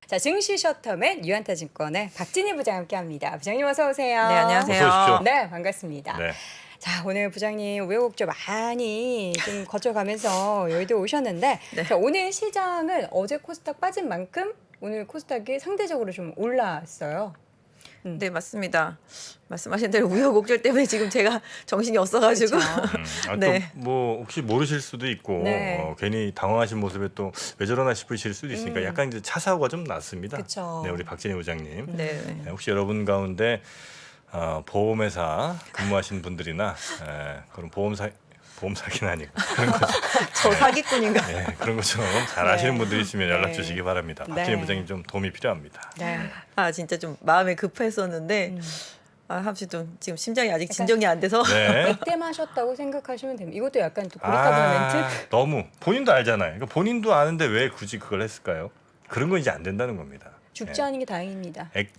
자, 증시 셔터맨 유한타증권의 박진희 부장 함께합니다. 부장님 어서 오세요. 네, 안녕하세요. 어서 오십시오. 네, 반갑습니다. 네. 자, 오늘 부장님 우여곡절 많이 좀 거쳐가면서 여의도 오셨는데 네. 자, 오늘 시장은 어제 코스닥 빠진 만큼 오늘 코스닥이 상대적으로 좀 올랐어요. 네, 맞습니다. 말씀하신 대로 우여곡절 때문에 지금 제가 정신이 없어가지고. 그렇죠. 네. 또뭐 혹시 모르실 수도 있고 네. 괜히 당황하신 모습에 또 왜 저러나 싶으실 수도 있으니까 약간 이제 차 사고가 좀 났습니다. 그쵸. 네, 우리 박진희 부장님. 네. 네, 혹시 여러분 가운데 보험회사 근무하시는 분들이나 그런 보험 사기는 아니고 그런 거 저 사기꾼인가? 네, 그런 거 좀 잘 아시는 분들 있으면 연락 네. 주시기 바랍니다. 네. 박진희 부장님 좀 도움이 필요합니다. 네. 아, 진짜 좀 마음이 급했었는데 합시 좀 지금 심장이 아직 진정이 안 돼서. 네. 액땜하셨다고 생각하시면 됩니다. 이것도 약간 또 고리타분 멘트? 너무 본인도 알잖아요. 그러니까 본인도 아는데 왜 굳이 그걸 했을까요? 그런 건 이제 안 된다는 겁니다. 죽지 않은 게 다행입니다. 액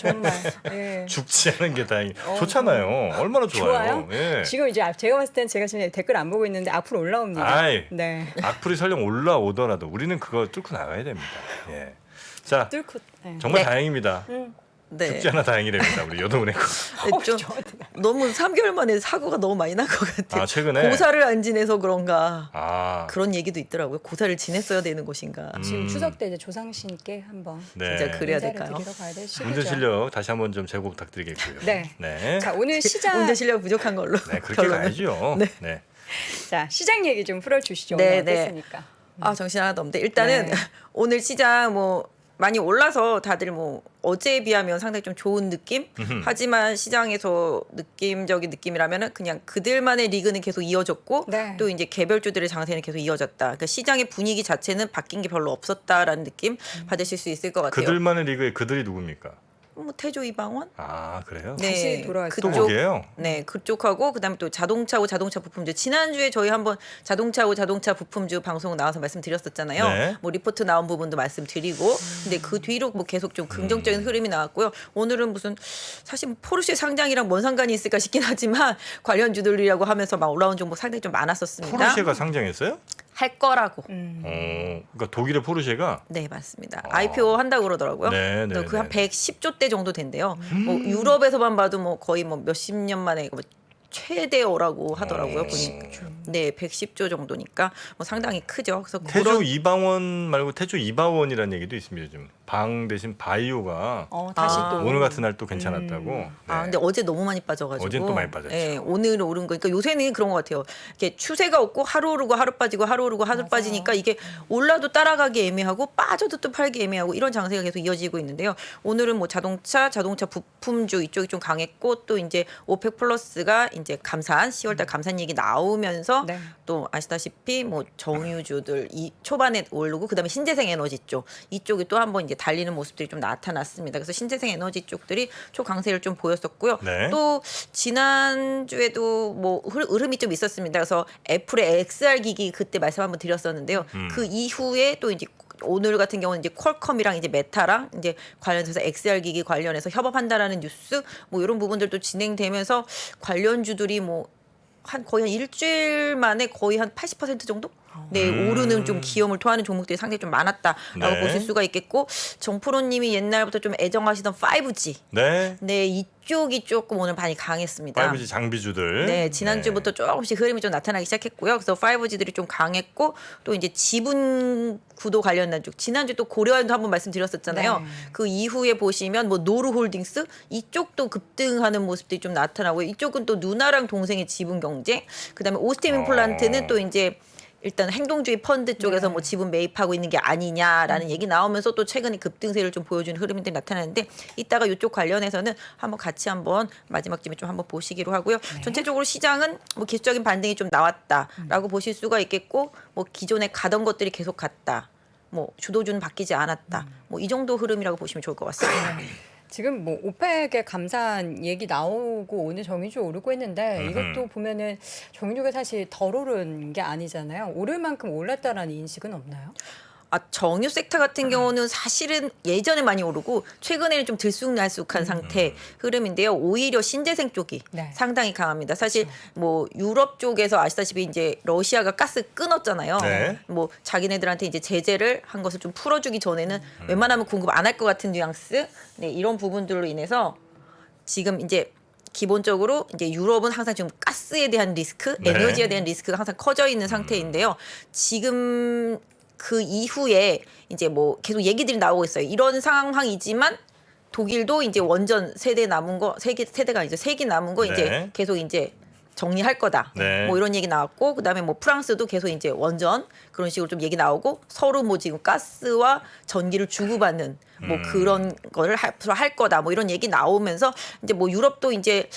정말. 예. 죽지 않은 게 다행이 좋잖아요. 얼마나 좋아요. 좋아요? 예. 지금 이제 제가 봤을 땐 제가 지금 댓글 안 보고 있는데 앞으로 올라옵니다. 아이. 네. 악플이 설령 올라오더라도 우리는 그거 뚫고 나가야 됩니다. 예. 자, 뚫고. 네. 정말 네. 다행입니다. 네. 죽지 않아 다행이랍니다. 우리 여동은행. 네, 좀 너무 3개월 만에 사고가 너무 많이 난 것 같아요. 아, 최근에? 고사를 안 지내서 그런가. 아, 그런 얘기도 있더라고요. 고사를 지냈어야 되는 곳인가. 지금 추석 때 이제 조상신께 한번 네. 진짜 그래야 인사를 될까요? 드리러 가야 될 시기죠. 운전 실력 다시 한번 좀 제고 부탁드리겠고요. 네. 네. 자, 오늘 시장 운전 실력 부족한 걸로. 네, 그렇게 결론은. 가야죠. 네. 네. 자, 시장 얘기 좀 풀어 주시죠. 네, 오늘 네. 어땠습니까? 아, 정신 하나도 없는데 일단은 네. 오늘 시장 뭐 많이 올라서 다들 뭐 어제에 비하면 상당히 좀 좋은 느낌? 하지만 시장에서 느낌적인 느낌이라면은 그냥 그들만의 리그는 계속 이어졌고 네. 또 이제 개별주들의 장세는 계속 이어졌다. 그러니까 시장의 분위기 자체는 바뀐 게 별로 없었다라는 느낌 받으실 수 있을 것 같아요. 그들만의 리그의 그들이 누굽니까? 뭐 태조 이방원? 아, 그래요? 다시 돌아왔어요. 또 그쪽 거기에요? 네, 그쪽하고 그다음에 또 자동차하고 자동차 부품주. 지난주에 저희 한번 자동차하고 자동차 부품주 방송 나와서 말씀드렸었잖아요. 네. 뭐 리포트 나온 부분도 말씀드리고. 근데 그 뒤로 뭐 계속 좀 긍정적인 흐름이 나왔고요. 오늘은 무슨 사실 뭐 포르쉐 상장이랑 뭔 상관이 있을까 싶긴 하지만 관련주들이라고 하면서 막 올라온 종목 상당히 좀 많았었습니다. 포르쉐가 상장했어요? 할 거라고. 그러니까 독일의 포르쉐가 네, 맞습니다. IPO 한다고 그러더라고요. 네, 네, 그 한 네. 110조 대 정도 된대요. 뭐 유럽에서만 봐도 뭐 거의 뭐 몇십 년 만에 뭐 최대어라고 하더라고요. 보니까. 네, 110조 정도니까 뭐 상당히 크죠. 그래서 태조 그런 이방원 말고 태조 이바원이라는 얘기도 있습니다. 요즘 방 대신 바이오가 다시 아. 또 오늘 같은 날 또 괜찮았다고. 네. 아, 근데 어제 너무 많이 빠져가지고. 어제는 또 많이 빠졌죠. 예, 오늘 오른 거. 그러니까 요새는 그런 것 같아요. 이렇게 추세가 없고 하루 오르고 하루 빠지고 하루 오르고 하루 맞아요. 빠지니까 이게 올라도 따라가기 애매하고 빠져도 또 팔기 애매하고 이런 장세가 계속 이어지고 있는데요. 오늘은 뭐 자동차 부품주 이쪽이 좀 강했고 또 이제 오펙 플러스가 이제 감산 10월달 감산 얘기 나오면서 네. 또 아시다시피 뭐 정유주들 이 초반에 오르고 그다음에 신재생 에너지 쪽 이쪽이 또 한번 이제 달리는 모습들이 좀 나타났습니다. 그래서 신재생 에너지 쪽들이 초강세를 좀 보였었고요. 네. 또 지난주에도 뭐 흐름이 좀 있었습니다. 그래서 애플의 XR 기기 그때 말씀 한번 드렸었는데요. 그 이후에 또 이제 오늘 같은 경우는 이제 퀄컴이랑 이제 메타랑 이제 관련해서 XR 기기 관련해서 협업한다라는 뉴스 뭐 이런 부분들도 진행되면서 관련주들이 뭐 한 거의 한 일주일 만에 거의 한 80% 정도? 네, 오르는 좀 기염을 토하는 종목들이 상당히 좀 많았다라고 네. 보실 수가 있겠고 정프로님이 옛날부터 좀 애정하시던 5G 네. 네, 이쪽이 조금 오늘 많이 강했습니다. 5G 장비주들. 네, 지난주부터 조금씩 흐름이 좀 나타나기 시작했고요. 그래서 5G들이 좀 강했고 또 이제 지분 구도 관련된 쪽 지난주 또 고려현도 한번 말씀드렸었잖아요. 네. 그 이후에 보시면 뭐 노루홀딩스 이쪽도 급등하는 모습들이 좀 나타나고 이쪽은 또 누나랑 동생의 지분 경쟁. 그다음에 오스템 임플란트는 또 이제 일단 행동주의 펀드 쪽에서 네. 뭐 지분 매입하고 있는 게 아니냐라는 얘기 나오면서 또 최근에 급등세를 좀 보여주는 흐름들이 나타나는데 이따가 이쪽 관련해서는 한번 같이 한번 마지막쯤에 좀 한번 보시기로 하고요. 전체적으로 시장은 뭐 기술적인 반등이 좀 나왔다라고 보실 수가 있겠고 뭐 기존에 가던 것들이 계속 갔다. 뭐 주도주는 바뀌지 않았다. 뭐 이 정도 흐름이라고 보시면 좋을 것 같습니다. 지금 뭐 오펙의 감산 얘기 나오고 오늘 정유주 오르고 했는데 이것도 보면은 정유주가 사실 덜 오른 게 아니잖아요. 오를 만큼 올랐다라는 인식은 없나요? 정유 섹터 같은 경우는 사실은 예전에 많이 오르고 최근에는 좀 들쑥날쑥한 상태 흐름인데요. 오히려 신재생 쪽이 네. 상당히 강합니다. 사실 뭐 유럽 쪽에서 아시다시피 이제 러시아가 가스 끊었잖아요. 네. 뭐 자기네들한테 이제 제재를 한 것을 좀 풀어주기 전에는 웬만하면 공급 안 할 것 같은 뉘앙스, 네, 이런 부분들로 인해서 지금 이제 기본적으로 이제 유럽은 항상 지금 가스에 대한 리스크, 네. 에너지에 대한 리스크가 항상 커져 있는 상태인데요. 지금 그 이후에 이제 뭐 계속 얘기들이 나오고 있어요. 이런 상황이지만 독일도 이제 원전 세대 남은 거, 세대가 아니죠. 3기 남은 거 네. 이제 계속 이제 정리할 거다. 네. 뭐 이런 얘기 나왔고, 그다음에 뭐 프랑스도 계속 이제 원전 그런 식으로 좀 얘기 나오고, 서로 뭐 지금 가스와 전기를 주고받는 뭐 그런 거를 할 거다. 뭐 이런 얘기 나오면서 이제 뭐 유럽도 이제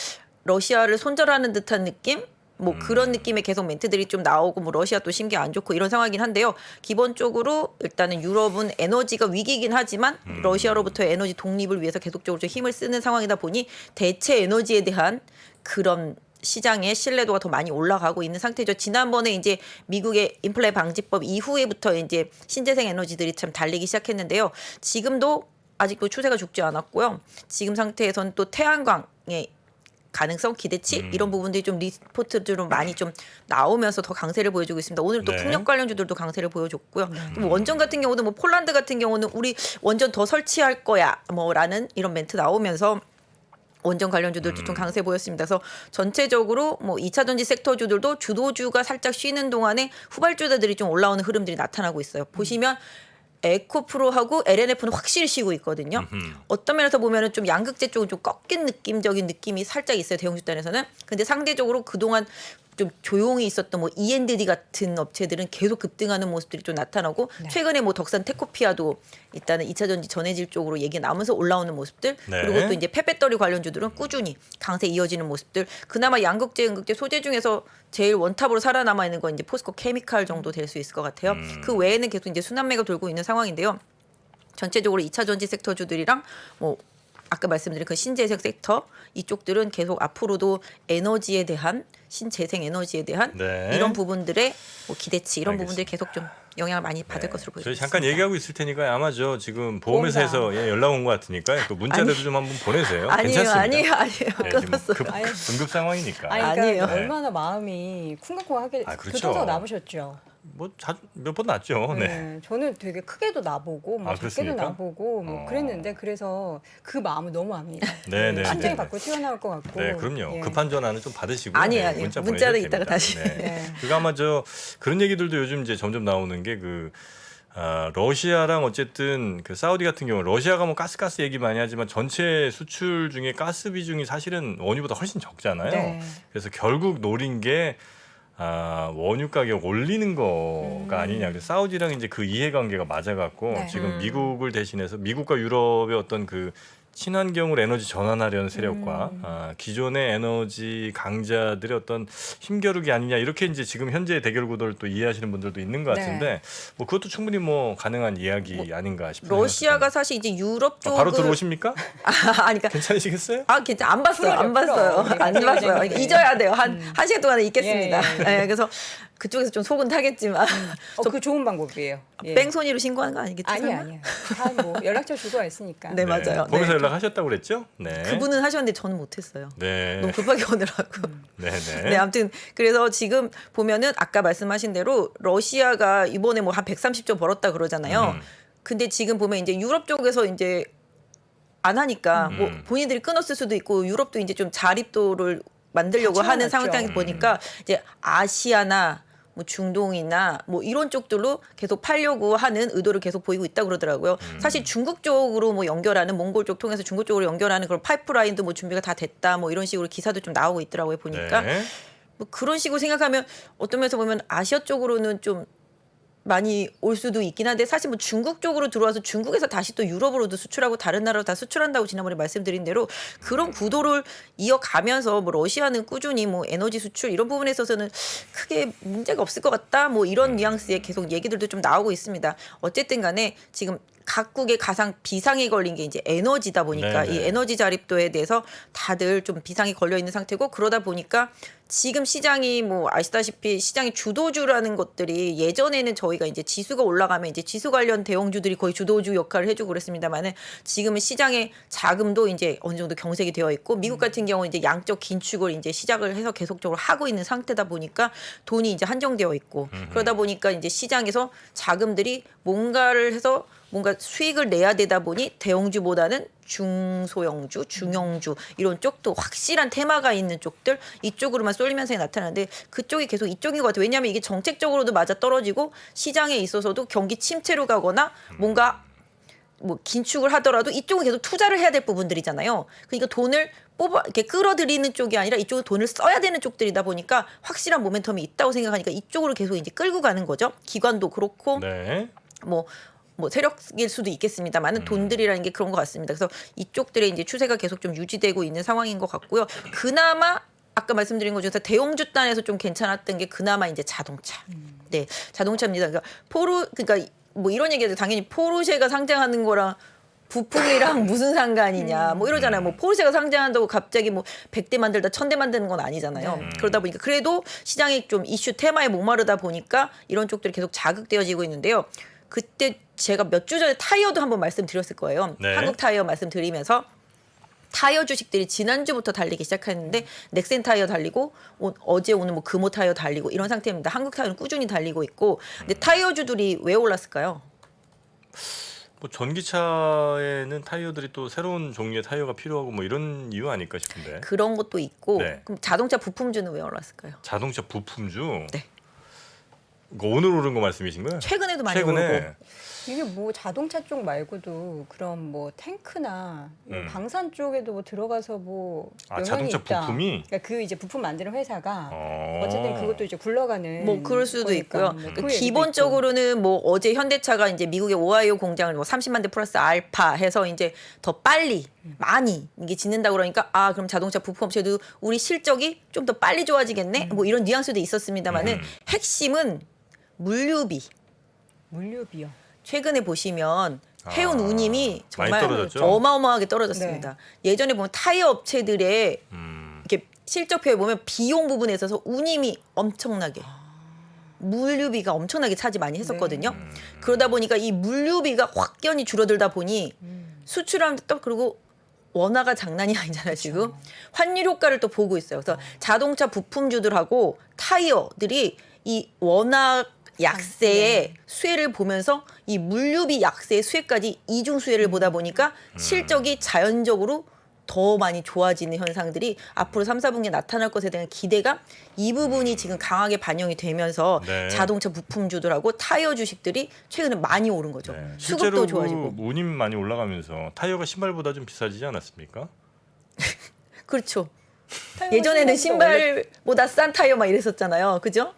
러시아를 손절하는 듯한 느낌? 뭐 그런 느낌의 계속 멘트들이 좀 나오고, 뭐 러시아 또 심기 안 좋고 이런 상황이긴 한데요. 기본적으로 일단은 유럽은 에너지가 위기이긴 하지만 러시아로부터의 에너지 독립을 위해서 계속적으로 좀 힘을 쓰는 상황이다 보니 대체 에너지에 대한 그런 시장의 신뢰도가 더 많이 올라가고 있는 상태죠. 지난번에 이제 미국의 인플레 방지법 이후에부터 이제 신재생 에너지들이 참 달리기 시작했는데요. 지금도 아직도 추세가 죽지 않았고요. 지금 상태에서는 또 태양광의 가능성, 기대치 이런 부분들이 좀 리포트들은 많이 좀 나오면서 더 강세를 보여주고 있습니다. 오늘 또 네. 풍력 관련주들도 강세를 보여줬고요. 또 뭐 원전 같은 경우도 뭐 폴란드 같은 경우는 우리 원전 더 설치할 거야 뭐라는 이런 멘트 나오면서 원전 관련주들도 좀 강세 보였습니다. 그래서 전체적으로 뭐 2차 전지 섹터주들도 주도주가 살짝 쉬는 동안에 후발주자들이 좀 올라오는 흐름들이 나타나고 있어요. 보시면 에코프로하고 LNF는 확실히 쉬고 있거든요. 어떤 면에서 보면은 좀 양극재 쪽은 좀 꺾인 느낌적인 느낌이 살짝 있어요. 대형 집단에서는. 근데 상대적으로 그동안 좀 조용히 있었던 뭐 E&D 같은 업체들은 계속 급등하는 모습들이 좀 나타나고, 네. 최근에 뭐 덕산 테코피아도 일단은 2차 전지 전해질 쪽으로 얘기 나오면서 올라오는 모습들, 네. 그리고 또 이제 폐배터리 관련주들은 꾸준히 강세 이어지는 모습들. 그나마 양극재, 음극재 소재 중에서 제일 원탑으로 살아남아 있는 건 이제 포스코 케미칼 정도 될 수 있을 것 같아요. 그 외에는 계속 이제 순환매가 돌고 있는 상황인데요. 전체적으로 2차 전지 섹터주들이랑 뭐 아까 말씀드린 그 신재생 섹터 이쪽들은 계속 앞으로도 에너지에 대한 신재생 에너지에 대한 네. 이런 부분들의 뭐 기대치 이런 알겠습니다. 부분들이 계속 좀 영향을 많이 받을 네. 것으로 보입니다. 저희 잠깐 얘기하고 있을 테니까 아마 저 지금 보험회사에서 예, 연락 온 것 같으니까 또 문자라도 좀 한번 보내세요. 아니에요, 괜찮습니다. 아니에요. 네, 지금 끊었어요. 응급 상황이니까. 아니, 그러니까 아니에요. 얼마나 마음이 쿵쾅쿵하게 아, 그렇죠. 교통사고 나보셨죠. 뭐 몇 번 났죠. 네. 네. 저는 되게 크게도 나보고 뭐 아, 작게도 그렇습니까? 나보고 뭐 그랬는데, 그래서 그 마음을 너무 압니다. 네, 네, 심장이 네. 밖으로 튀어나올 것 같고. 네, 그럼요. 예. 급한 전화는 좀 받으시고 아니에요, 네, 아니에요. 문자 문자는 보내셔도 이따가 됩니다. 다시. 네. 네. 그거 아마 저 그런 얘기들도 요즘 이제 점점 나오는 게 그 러시아랑 어쨌든 그 사우디 같은 경우 러시아가 뭐 가스 얘기 많이 하지만 전체 수출 중에 가스 비중이 사실은 원유보다 훨씬 적잖아요. 네. 그래서 결국 노린 게 원유 가격 올리는 거가 아니냐. 그래서 사우디랑 이제 그 이해관계가 맞아갖고 네. 지금 미국을 대신해서 미국과 유럽의 어떤 그 친환경으로 에너지 전환하려는 세력과 기존의 에너지 강자들의 어떤 힘겨루기 아니냐, 이렇게 이제 지금 현재 대결 구도를 또 이해하시는 분들도 있는 것 네. 같은데 뭐 그것도 충분히 뭐 가능한 이야기 아닌가 싶어요. 러시아가 사실 이제 유럽 쪽을 바로 들어오십니까? 그러니까 괜찮으시겠어요? 괜찮 안 봤어요. 풀어요, 안 봤어요. 풀어. 안 우리가 봤어요. 재밌게. 잊어야 돼요. 한 시간 동안은 있겠습니다. 예, 예, 예. 네, 그래서 그쪽에서 좀 속은 타겠지만 그 좋은 방법이에요. 예. 뺑소니로 신고한 거 아니겠죠? 아니 설마? 아니요. 다 뭐 연락처 주고 왔으니까. 네, 맞아요. 거기서 네. 연락하셨다고 그랬죠? 네. 그분은 하셨는데 저는 못했어요. 네. 너무 급하게 오느라고. 네, 네. 네, 아무튼 그래서 지금 보면은 아까 말씀하신 대로 러시아가 이번에 뭐 한 130조 벌었다 그러잖아요. 근데 지금 보면 이제 유럽 쪽에서 이제 안 하니까 뭐 본인들이 끊었을 수도 있고, 유럽도 이제 좀 자립도를 만들려고 다 하는 채워놨죠. 상황이다 보니까 이제 아시아나 뭐 중동이나 뭐 이런 쪽들로 계속 팔려고 하는 의도를 계속 보이고 있다 그러더라고요. 사실 중국 쪽으로 뭐 연결하는, 몽골 쪽 통해서 중국 쪽으로 연결하는 그런 파이프라인도 뭐 준비가 다 됐다 뭐 이런 식으로 기사도 좀 나오고 있더라고요, 보니까. 네. 뭐 그런 식으로 생각하면 어떤 면에서 보면 아시아 쪽으로는 좀 많이 올 수도 있긴 한데, 사실 뭐 중국 쪽으로 들어와서 중국에서 다시 또 유럽으로도 수출하고 다른 나라로 다 수출한다고 지난번에 말씀드린 대로 그런 구도를 이어가면서 뭐 러시아는 꾸준히 뭐 에너지 수출 이런 부분에 있어서는 크게 문제가 없을 것 같다 뭐 이런 뉘앙스의 계속 얘기들도 좀 나오고 있습니다. 어쨌든 간에 지금 각국의 가장 비상이 걸린 게 이제 에너지다 보니까 네네. 이 에너지 자립도에 대해서 다들 좀 비상이 걸려 있는 상태고 그러다 보니까 지금 시장이 뭐 아시다시피 시장이 주도주라는 것들이 예전에는 저희가 이제 지수가 올라가면 이제 지수 관련 대형주들이 거의 주도주 역할을 해주고 그랬습니다만은 지금은 시장의 자금도 이제 어느 정도 경색이 되어 있고 미국 같은 경우는 이제 양적 긴축을 이제 시작을 해서 계속적으로 하고 있는 상태다 보니까 돈이 이제 한정되어 있고 그러다 보니까 이제 시장에서 자금들이 뭔가를 해서 뭔가 수익을 내야 되다 보니 대형주보다는 중소형주, 중형주 이런 쪽도 확실한 테마가 있는 쪽들 이쪽으로만 쏠림 현상이 나타나는데 그쪽이 계속 이쪽인 것 같아요. 왜냐하면 이게 정책적으로도 맞아 떨어지고 시장에 있어서도 경기 침체로 가거나 뭔가 뭐 긴축을 하더라도 이쪽은 계속 투자를 해야 될 부분들이잖아요. 그러니까 돈을 이렇게 끌어들이는 쪽이 아니라 이쪽은 돈을 써야 되는 쪽들이다 보니까 확실한 모멘텀이 있다고 생각하니까 이쪽으로 계속 이제 끌고 가는 거죠. 기관도 그렇고 네. 뭐 세력일 수도 있겠습니다만은 돈들이라는 게 그런 것 같습니다. 그래서 이쪽들의 이제 추세가 계속 좀 유지되고 있는 상황인 것 같고요. 그나마 아까 말씀드린 것 중에서 대형주 단에서 좀 괜찮았던 게 그나마 이제 자동차. 네, 자동차입니다. 그러니까 뭐 이런 얘기도 당연히 포르쉐가 상장하는 거랑 부품이랑 무슨 상관이냐 뭐 이러잖아요. 뭐 포르쉐가 상장한다고 갑자기 뭐 100대 만들다 1000대 만드는 건 아니잖아요. 그러다 보니까 그래도 시장이 좀 이슈 테마에 목마르다 보니까 이런 쪽들이 계속 자극되어지고 있는데요. 그때 제가 몇 주 전에 타이어도 한번 말씀드렸을 거예요. 네. 한국 타이어 말씀드리면서 타이어 주식들이 지난주부터 달리기 시작했는데 넥센 타이어 달리고 어제 오늘 뭐 금호 타이어 달리고 이런 상태입니다. 한국 타이어는 꾸준히 달리고 있고 근데 타이어주들이 왜 올랐을까요? 뭐 전기차에는 타이어들이 또 새로운 종류의 타이어가 필요하고 뭐 이런 이유 아닐까 싶은데. 그런 것도 있고 네. 그럼 자동차 부품주는 왜 올랐을까요? 자동차 부품주. 네. 이거 오늘 오른 거 말씀이신 거예요? 최근에도 많이 최근에. 오르고 이게 뭐 자동차 쪽 말고도 그런 뭐 탱크나 뭐 방산 쪽에도 뭐 들어가서 뭐 영향이 자동차 있다. 부품이? 그러니까 그 이제 부품 만드는 회사가 어. 어쨌든 그것도 이제 굴러가는 뭐 그럴 수도 거니까 있고요. 뭐 그 그 얘기도 기본적으로는 뭐 어제 현대차가 이제 미국의 오하이오 공장을 뭐 30만 대 플러스 알파 해서 이제 더 빨리 많이 이게 짓는다 그러니까 아 그럼 자동차 부품 업체도 우리 실적이 좀 더 빨리 좋아지겠네. 뭐 이런 뉘앙스도 있었습니다만은 핵심은 물류비. 있고. 물류비요. 최근에 보시면 해운 운임이 많이 정말 떨어졌죠? 어마어마하게 떨어졌습니다. 예전에 보면 타이어 업체들의 이렇게 실적표에 보면 비용 부분에 있어서 운임이 엄청나게 물류비가 엄청나게 차지 많이 했었거든요. 그러다 보니까 이 물류비가 확연히 줄어들다 보니 수출하는데 또 그리고 원화가 장난이 아니잖아요. 지금 환율 효과를 또 보고 있어요. 그래서 자동차 부품주들하고 타이어들이 이 원화 약세의 수혜를 보면서 이 물류비 약세의 수혜까지 이중 수혜를 보다 보니까 실적이 자연적으로 더 많이 좋아지는 현상들이 앞으로 3, 4분기에 나타날 것에 대한 기대감 이 부분이 지금 강하게 반영이 되면서 네. 자동차 부품주들하고 타이어 주식들이 최근에 많이 오른 거죠. 네. 수급도 실제로 좋아지고. 그 운임 많이 올라가면서 타이어가 신발보다 좀 비싸지지 않았습니까? 그렇죠. 타이어가 예전에는 신발보다 원래 신발보다 싼 타이어 막 이랬었잖아요. 그죠?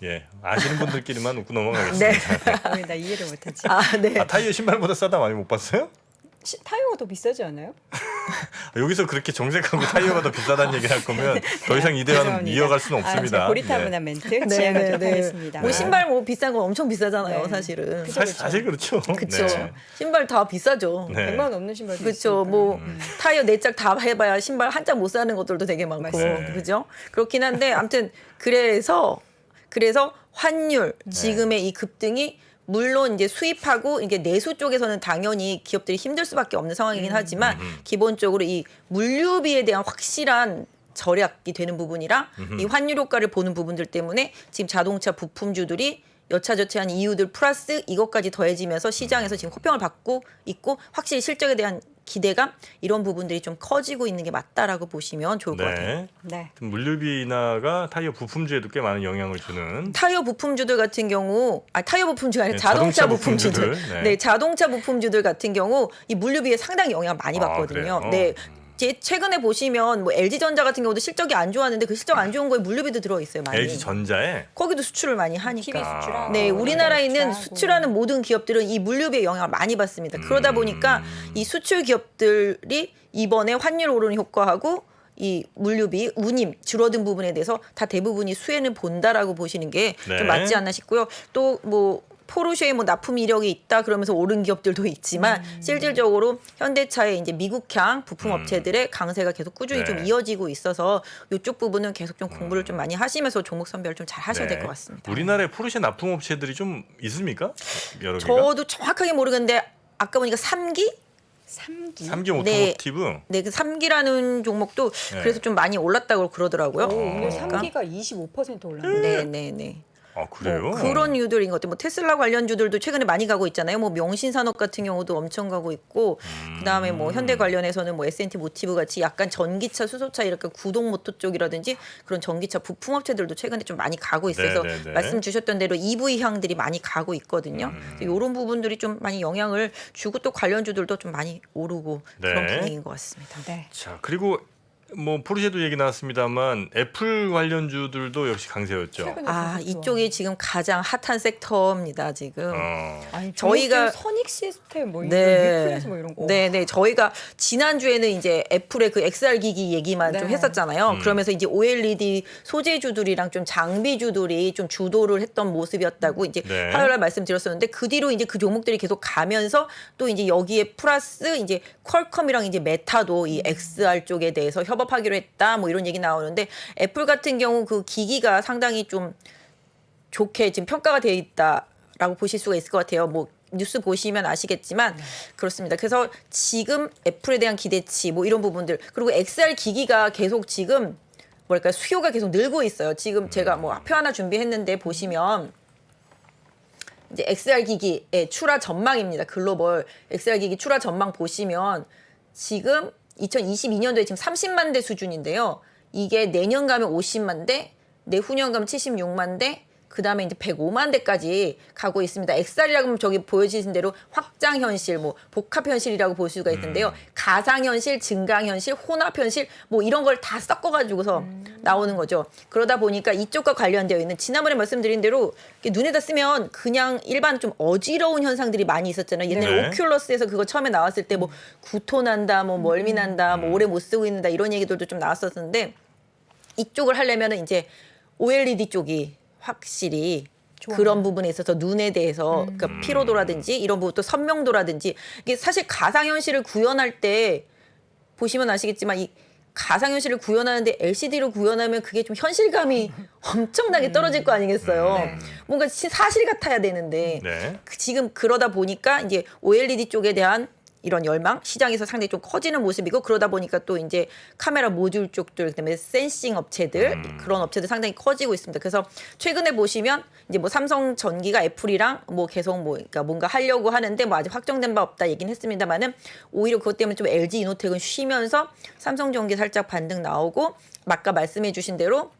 예, 아시는 분들끼리만 웃고 넘어가겠습니다. 네. 나 이해를 못하지. 아, 네. 아, 타이어 신발보다 싸다 많이 못 봤어요? 타이어가 더 비싸지 않아요? 여기서 그렇게 정색하고 타이어가 더 비싸다는 얘기를 할 거면 더 이상 이 대화는 죄송합니다. 이어갈 수는 제가 없습니다. 고리타분한 멘트 지양하도록 하겠습니다. 뭐 신발 뭐 비싼 거 엄청 비싸잖아요, 네. 사실은. 그죠. 사실 그렇죠. 그렇죠. 네. 신발 다 비싸죠. 네. 100만 원 넘는 신발도 그렇죠. 있으니까. 뭐 타이어 4짝 다 해봐야 신발 한 짝 못 사는 것들도 되게 많고, 맞습니다. 그죠? 그렇긴 한데 아무튼 그래서 환율 지금의 이 급등이 물론 이제 수입하고 이게 내수 쪽에서는 당연히 기업들이 힘들 수밖에 없는 상황이긴 하지만 기본적으로 이 물류비에 대한 확실한 절약이 되는 부분이랑 이 환율 효과를 보는 부분들 때문에 지금 자동차 부품주들이 여차저차한 이유들 플러스 이것까지 더해지면서 시장에서 지금 호평을 받고 있고 확실히 실적에 대한 기대감 이런 부분들이 좀 커지고 있는 게 맞다라고 보시면 좋을 것 같아요. 네. 네. 물류비 인하가 타이어 부품주에도 꽤 많은 영향을 주는. 타이어 부품주들 같은 경우 타이어 부품주가 아니라 네, 자동차 자동차 부품주들. 부품주들. 네. 네, 자동차 부품주들 같은 경우 이 물류비에 상당히 영향을 많이 받거든요. 그래요? 네. 최근에 보시면 뭐 LG전자 같은 경우도 실적이 안 좋았는데 그 실적 안 좋은 거에 물류비도 들어 있어요, 많이. LG 전자에 거기도 수출을 많이 하니까. TV 수출하고 네, 우리나라에 있는 수출하고. 수출하는 모든 기업들은 이 물류비의 영향을 많이 받습니다. 그러다 보니까 이 수출 기업들이 이번에 환율 오르는 효과하고 이 물류비, 운임 줄어든 부분에 대해서 다 대부분이 수혜는 본다라고 보시는 게 좀 네. 맞지 않나 싶고요. 또 뭐 포르쉐의 뭐 납품 이력이 있다 그러면서 오른 기업들도 있지만 실질적으로 현대차의 이제 미국향 부품 업체들의 강세가 계속 꾸준히 네. 좀 이어지고 있어서 이쪽 부분은 계속 좀 공부를 좀 많이 하시면서 종목 선별 좀 잘 하셔야 될 것 같습니다. 우리나라에 포르쉐 납품업체들이 좀 있습니까? 여러 개가? 저도 정확하게 모르겠는데 아까 보니까 3기? 3기. 3기 네. 오토모티브. 네, 그 3기라는 종목도 네. 그래서 좀 많이 올랐다고 그러더라고요. 오늘 그러니까. 3기가 25% 올랐네. 네. 아 그래요? 그런 유들인 것 같아요. 뭐 테슬라 관련 주들도 최근에 많이 가고 있잖아요. 뭐 명신산업 같은 경우도 엄청 가고 있고, 그다음에 뭐 현대 관련해서는 뭐 S&T 모티브 같이 약간 전기차, 수소차 이렇게 구동 모터 쪽이라든지 그런 전기차 부품 업체들도 최근에 좀 많이 가고 있어서 네. 말씀 주셨던 대로 EV 향들이 많이 가고 있거든요. 이런 부분들이 좀 많이 영향을 주고 또 관련 주들도 좀 많이 오르고 그런 네. 분위기인 것 같습니다. 네. 자 그리고 뭐 포르쉐도 얘기 나왔습니다만 애플 관련주들도 역시 강세였죠. 최근에 아, 계속 이쪽이 지금 가장 핫한 섹터입니다, 지금. 아니, 저희가- 선익 시스템 뭐 이런 뉴플렉스 뭐 이런 거. 네. 저희가 지난주에는 이제 애플의 그 XR 기기 얘기만 좀 네. 했었잖아요. 그러면서 이제 OLED 소재주들이랑 좀 장비주들이 좀 주도를 했던 모습이었다고 이제 네. 화요일 날 말씀드렸었는데 그 뒤로 이제 그 종목들이 계속 가면서 또 이제 여기에 플러스 이제 퀄컴이랑 이제 메타도 이 XR 쪽에 대해서 협업하기로 했다 뭐 이런 얘기 나오는데 애플 같은 경우 그 기기가 상당히 좀 좋게 지금 평가가 되어 있다라고 보실 수가 있을 것 같아요. 뭐 뉴스 보시면 아시겠지만 그렇습니다. 그래서 지금 애플에 대한 기대치 뭐 이런 부분들 그리고 XR 기기가 계속 지금 뭐랄까 수요가 계속 늘고 있어요. 지금 제가 뭐 표 하나 준비했는데 보시면 이제 XR 기기의 출하 전망입니다. 글로벌 XR 기기 출하 전망 보시면 지금 2022년도에 지금 30만 대 수준인데요. 이게 내년 가면 50만 대, 내후년 가면 76만 대, 그 다음에 이제 105만 대까지 가고 있습니다. XR이라고 하면 저기 보여주신 대로 확장 현실, 뭐 복합 현실이라고 볼 수가 있는데요. 가상 현실, 증강 현실, 혼합 현실, 뭐 이런 걸 다 섞어가지고서 나오는 거죠. 그러다 보니까 이쪽과 관련되어 있는 지난번에 말씀드린 대로 이렇게 눈에다 쓰면 그냥 일반 좀 어지러운 현상들이 많이 있었잖아요. 옛날에 네. 오큘러스에서 그거 처음에 나왔을 때 뭐 구토 난다, 뭐 멀미 난다, 뭐 오래 못 쓰고 있는다 이런 얘기들도 좀 나왔었는데 이쪽을 하려면은 이제 OLED 쪽이 확실히 좋아요. 그런 부분에 있어서 눈에 대해서 그러니까 피로도라든지 이런 부분 또 선명도라든지 이게 사실 가상현실을 구현할 때 보시면 아시겠지만 이 가상현실을 구현하는데 LCD로 구현하면 그게 좀 현실감이 엄청나게 떨어질 거 아니겠어요. 네. 뭔가 사실 같아야 되는데 네. 지금 그러다 보니까 이제 OLED 쪽에 대한 이런 열망 시장에서 상당히 좀 커지는 모습이고 그러다 보니까 또 이제 카메라 모듈 쪽들 그다음에 센싱 업체들 그런 업체들 상당히 커지고 있습니다. 그래서 최근에 보시면 이제 뭐 삼성 전기가 애플이랑 뭐 계속 뭐 그러니까 뭔가 하려고 하는데 뭐 아직 확정된 바 없다 얘기는 했습니다만은 오히려 그것 때문에 좀 LG 이노텍은 쉬면서 삼성 전기 살짝 반등 나오고 아까 말씀해주신 대로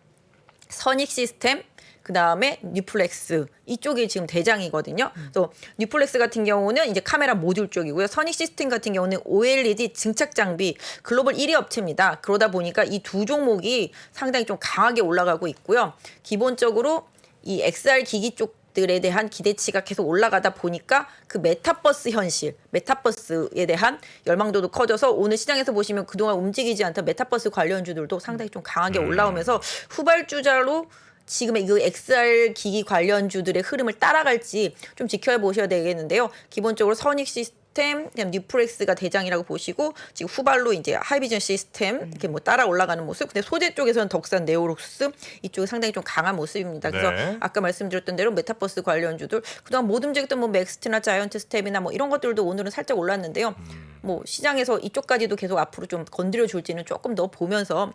선익 시스템 그 다음에 뉴플렉스 이쪽이 지금 대장이거든요. 또 뉴플렉스 같은 경우는 이제 카메라 모듈 쪽이고요. 선익 시스템 같은 경우는 OLED 증착 장비 글로벌 1위 업체입니다. 그러다 보니까 이 두 종목이 상당히 좀 강하게 올라가고 있고요. 기본적으로 이 XR 기기 쪽들에 대한 기대치가 계속 올라가다 보니까 그 메타버스 현실, 메타버스에 대한 열망도도 커져서 오늘 시장에서 보시면 그동안 움직이지 않던 메타버스 관련주들도 상당히 좀 강하게 올라오면서 후발주자로 지금의 그 XR 기기 관련주들의 흐름을 따라갈지 좀 지켜보셔야 되겠는데요. 기본적으로 선익 시스템, 그다음 뉴플렉스가 대장이라고 보시고 지금 후발로 이제 하이비전 시스템 이렇게 뭐 따라 올라가는 모습. 근데 소재 쪽에서는 덕산, 네오록스 이쪽이 상당히 좀 강한 모습입니다. 그래서 네. 아까 말씀드렸던 대로 메타버스 관련주들 그동안 못 움직였던 뭐 맥스트나 자이언트 스텝이나 뭐 이런 것들도 오늘은 살짝 올랐는데요. 뭐 시장에서 이쪽까지도 계속 앞으로 좀 건드려 줄지는 조금 더 보면서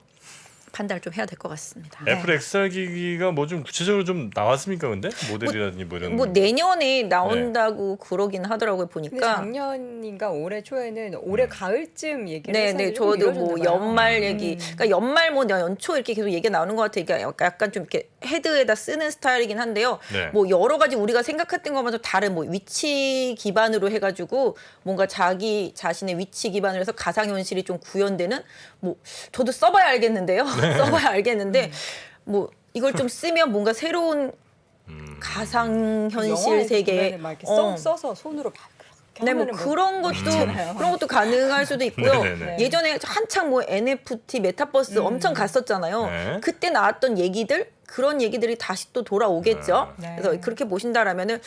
판단을 좀 해야 될 것 같습니다. 네. 애플 XR 기기가 뭐 좀 구체적으로 좀 나왔습니까, 근데 모델이라든지 뭐 이런. 뭐 내년에 나온다고 그러긴 하더라고요 근데 보니까. 작년인가 올해 초에는 올해 가을쯤 얘기를 네, 했었는데 저도 뭐 이뤄졌나 봐요. 연말 얘기, 그러니까 연말 뭐 연초 이렇게 계속 얘기가 나오는 것 같아요. 그러니까 약간 좀 이렇게 헤드에다 쓰는 스타일이긴 한데요. 네. 뭐 여러 가지 우리가 생각했던 것만 좀 다른 뭐 위치 기반으로 해가지고 뭔가 자기 자신의 위치 기반으로 해서 가상 현실이 좀 구현되는 뭐 저도 써봐야 알겠는데요. 써봐야 알겠는데 뭐 이걸 좀 쓰면 뭔가 새로운 가상 현실 영화에서 세계에 보면은 막 이렇게 어. 써서 손으로 막 이렇게 네, 뭐 하면은 그런 것도 있잖아요. 그런 것도 가능할 수도 있고요. 네네네. 예전에 한창 뭐 NFT, 메타버스 엄청 갔었잖아요. 네. 그때 나왔던 얘기들 그런 얘기들이 다시 또 돌아오겠죠. 네. 그래서 그렇게 보신다라면은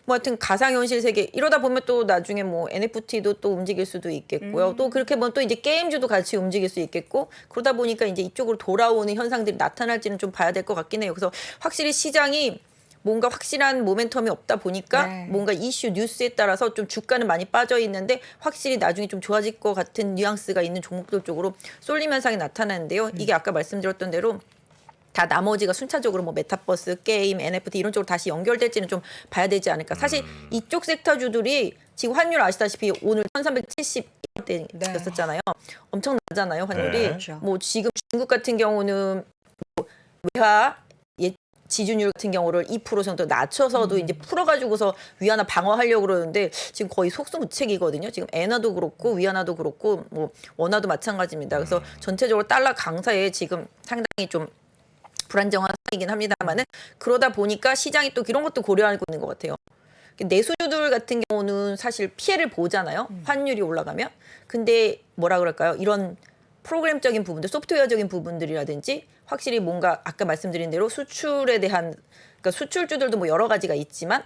뭐 하여튼 가상현실 세계 이러다 보면 또 나중에 뭐 NFT도 또 움직일 수도 있겠고요. 또 그렇게 보면 또 이제 게임주도 같이 움직일 수 있겠고 그러다 보니까 이제 이쪽으로 돌아오는 현상들이 나타날지는 좀 봐야 될 것 같긴 해요. 그래서 확실히 시장이 뭔가 확실한 모멘텀이 없다 보니까 네. 뭔가 이슈 뉴스에 따라서 좀 주가는 많이 빠져 있는데 확실히 나중에 좀 좋아질 것 같은 뉘앙스가 있는 종목들 쪽으로 쏠림 현상이 나타나는데요. 이게 아까 말씀드렸던 대로 다 나머지가 순차적으로 뭐 메타버스, 게임, NFT 이런 쪽으로 다시 연결될지는 좀 봐야 되지 않을까. 사실 이쪽 섹터주들이 지금 환율 아시다시피 오늘 1371원대였었잖아요. 엄청 나잖아요, 환율이. 네. 그렇죠. 뭐 지금 중국 같은 경우는 뭐 외화 지준율 같은 경우를 2% 정도 낮춰서도 이제 풀어가지고서 위안화 방어하려고 그러는데 지금 거의 속수무책이거든요. 지금 엔화도 그렇고 위안화도 그렇고 뭐 원화도 마찬가지입니다. 그래서 전체적으로 달러 강세에 지금 상당히 좀 불안정한 상황이긴 합니다만은 그러다 보니까 시장이 또 이런 것도 고려하고 있는 것 같아요. 내수주들 같은 경우는 사실 피해를 보잖아요. 환율이 올라가면. 근데 뭐라 그럴까요? 이런 프로그램적인 부분들, 소프트웨어적인 부분들이라든지 확실히 뭔가 아까 말씀드린 대로 수출에 대한 그러니까 수출주들도 뭐 여러 가지가 있지만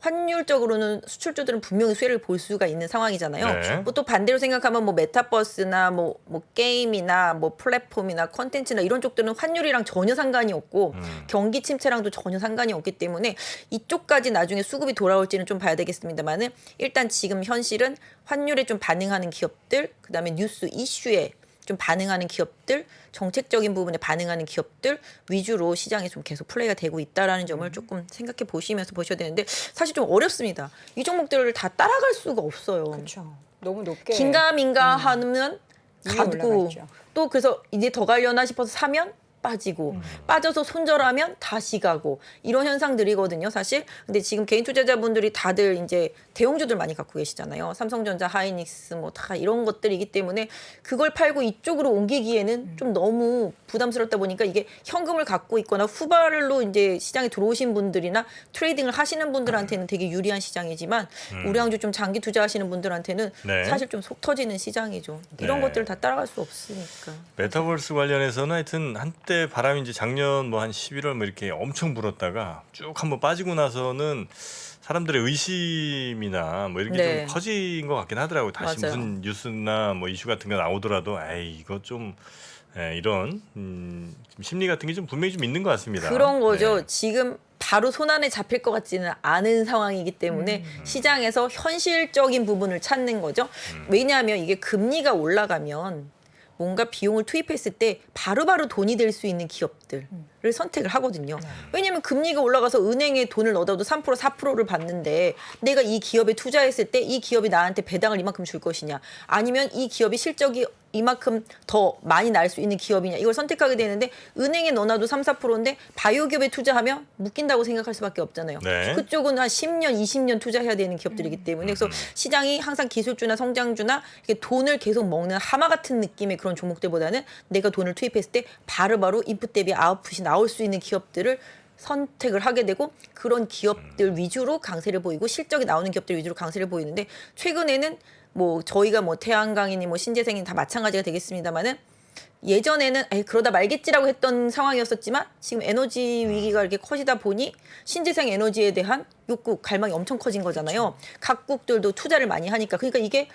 환율적으로는 수출주들은 분명히 수혜를 볼 수가 있는 상황이잖아요. 네. 뭐 또 반대로 생각하면 뭐 메타버스나 뭐 게임이나 뭐 플랫폼이나 컨텐츠나 이런 쪽들은 환율이랑 전혀 상관이 없고 경기 침체랑도 전혀 상관이 없기 때문에 이쪽까지 나중에 수급이 돌아올지는 좀 봐야 되겠습니다만은 일단 지금 현실은 환율에 좀 반응하는 기업들, 그다음에 뉴스 이슈에 좀 반응하는 기업들, 정책적인 부분에 반응하는 기업들 위주로 시장에 좀 계속 플레이가 되고 있다라는 점을 조금 생각해 보시면서 보셔야 되는데 사실 좀 어렵습니다. 이 종목들을 다 따라갈 수가 없어요. 그렇죠. 너무 높게 긴가민가 하면 위에 가고 올라가죠. 또 그래서 이제 더 가려나 싶어서 사면 빠지고 빠져서 손절하면 다시 가고 이런 현상들이거든요, 사실. 근데 지금 개인 투자자분들이 다들 이제 대형주들 많이 갖고 계시잖아요. 삼성전자, 하이닉스 뭐 다 이런 것들이기 때문에 그걸 팔고 이쪽으로 옮기기에는 좀 너무 부담스럽다 보니까 이게 현금을 갖고 있거나 후발로 이제 시장에 들어오신 분들이나 트레이딩을 하시는 분들한테는 되게 유리한 시장이지만 우량주 좀 장기 투자하시는 분들한테는 네. 사실 좀 속 터지는 시장이죠. 이런 네. 것들을 다 따라갈 수 없으니까. 메타버스 관련해서는 하여튼 한때 바람이 이제 작년 뭐 한 11월 뭐 이렇게 엄청 불었다가 쭉 한번 빠지고 나서는 사람들의 의심이나 뭐 이런 게 네. 좀 커진 것 같긴 하더라고요. 다시 맞아요. 무슨 뉴스나 뭐 이슈 같은 거 나오더라도 에이 이거 좀 이런 심리 같은 게 좀 분명히 좀 있는 것 같습니다. 그런 거죠. 네. 지금 바로 손안에 잡힐 것 같지는 않은 상황이기 때문에 시장에서 현실적인 부분을 찾는 거죠. 왜냐하면 이게 금리가 올라가면 뭔가 비용을 투입했을 때 바로바로 돈이 될 수 있는 기업들을 선택을 하거든요. 왜냐하면 금리가 올라가서 은행에 돈을 넣어도 3% 4%를 받는데 내가 이 기업에 투자했을 때 이 기업이 나한테 배당을 이만큼 줄 것이냐 아니면 이 기업이 실적이 이만큼 더 많이 날 수 있는 기업이냐 이걸 선택하게 되는데 은행에 넣어놔도 3, 4%인데 바이오 기업에 투자하면 묶인다고 생각할 수밖에 없잖아요. 네. 그쪽은 한 10년, 20년 투자해야 되는 기업들이기 때문에 그래서 시장이 항상 기술주나 성장주나 이렇게 돈을 계속 먹는 하마 같은 느낌의 그런 종목들보다는 내가 돈을 투입했을 때 바로바로 인풋 대비 아웃풋이 나올 수 있는 기업들을 선택을 하게 되고 그런 기업들 위주로 강세를 보이고 실적이 나오는 기업들 위주로 강세를 보이는데 최근에는 뭐 저희가 뭐 태양광이니 뭐 신재생이 다 마찬가지가 되겠습니다만은 예전에는 에이 그러다 말겠지라고 했던 상황이었었지만 지금 에너지 위기가 이렇게 커지다 보니 신재생 에너지에 대한 욕구 갈망이 엄청 커진 거잖아요. 각국들도 투자를 많이 하니까 그러니까 이게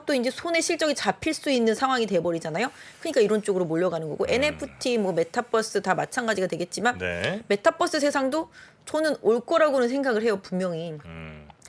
또 이제 손에 실적이 잡힐 수 있는 상황이 돼버리잖아요. 그러니까 이런 쪽으로 몰려가는 거고 NFT 뭐 메타버스 다 마찬가지가 되겠지만 네. 메타버스 세상도 저는 올 거라고는 생각을 해요, 분명히.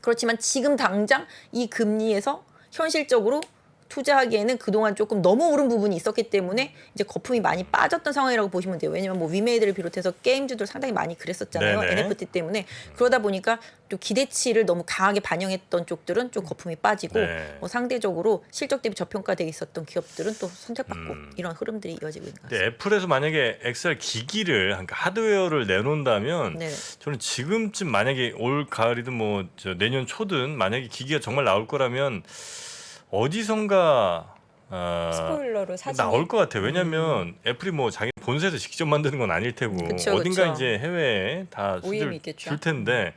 그렇지만 지금 당장 이 금리에서 현실적으로 투자하기에는 그동안 조금 너무 오른 부분이 있었기 때문에 이제 거품이 많이 빠졌던 상황이라고 보시면 돼요. 왜냐면 뭐 위메이드를 비롯해서 게임주들 상당히 많이 그랬었잖아요. 네네. NFT 때문에. 그러다 보니까 또 기대치를 너무 강하게 반영했던 쪽들은 좀 거품이 빠지고 네. 뭐 상대적으로 실적 대비 저평가돼 있었던 기업들은 또 선택받고 이런 흐름들이 이어지고 있는 것 근데 같습니다. 애플에서 만약에 XR 기기를 그러니까 하드웨어를 내놓는다면 네. 저는 지금쯤 만약에 올 가을이든 뭐 내년 초든 만약에 기기가 정말 나올 거라면 어디선가 스포일러로 사진 나올 것 같아요. 왜냐하면 애플이 뭐 자기 본사에서 직접 만드는 건 아닐 테고 그쵸, 어딘가 그쵸. 이제 해외에 다 OEM 수주를 있겠죠. 줄 텐데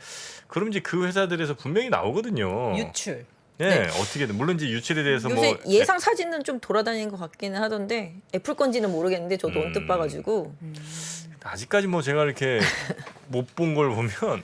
그럼 이제 그 회사들에서 분명히 나오거든요. 유출. 네, 어떻게든 물론 이제 유출에 대해서 요새 뭐 예상 사진은 좀 돌아다니는 것 같기는 하던데 애플 건지는 모르겠는데 저도 언뜻 봐가지고 아직까지 뭐 제가 이렇게 못 본 걸 보면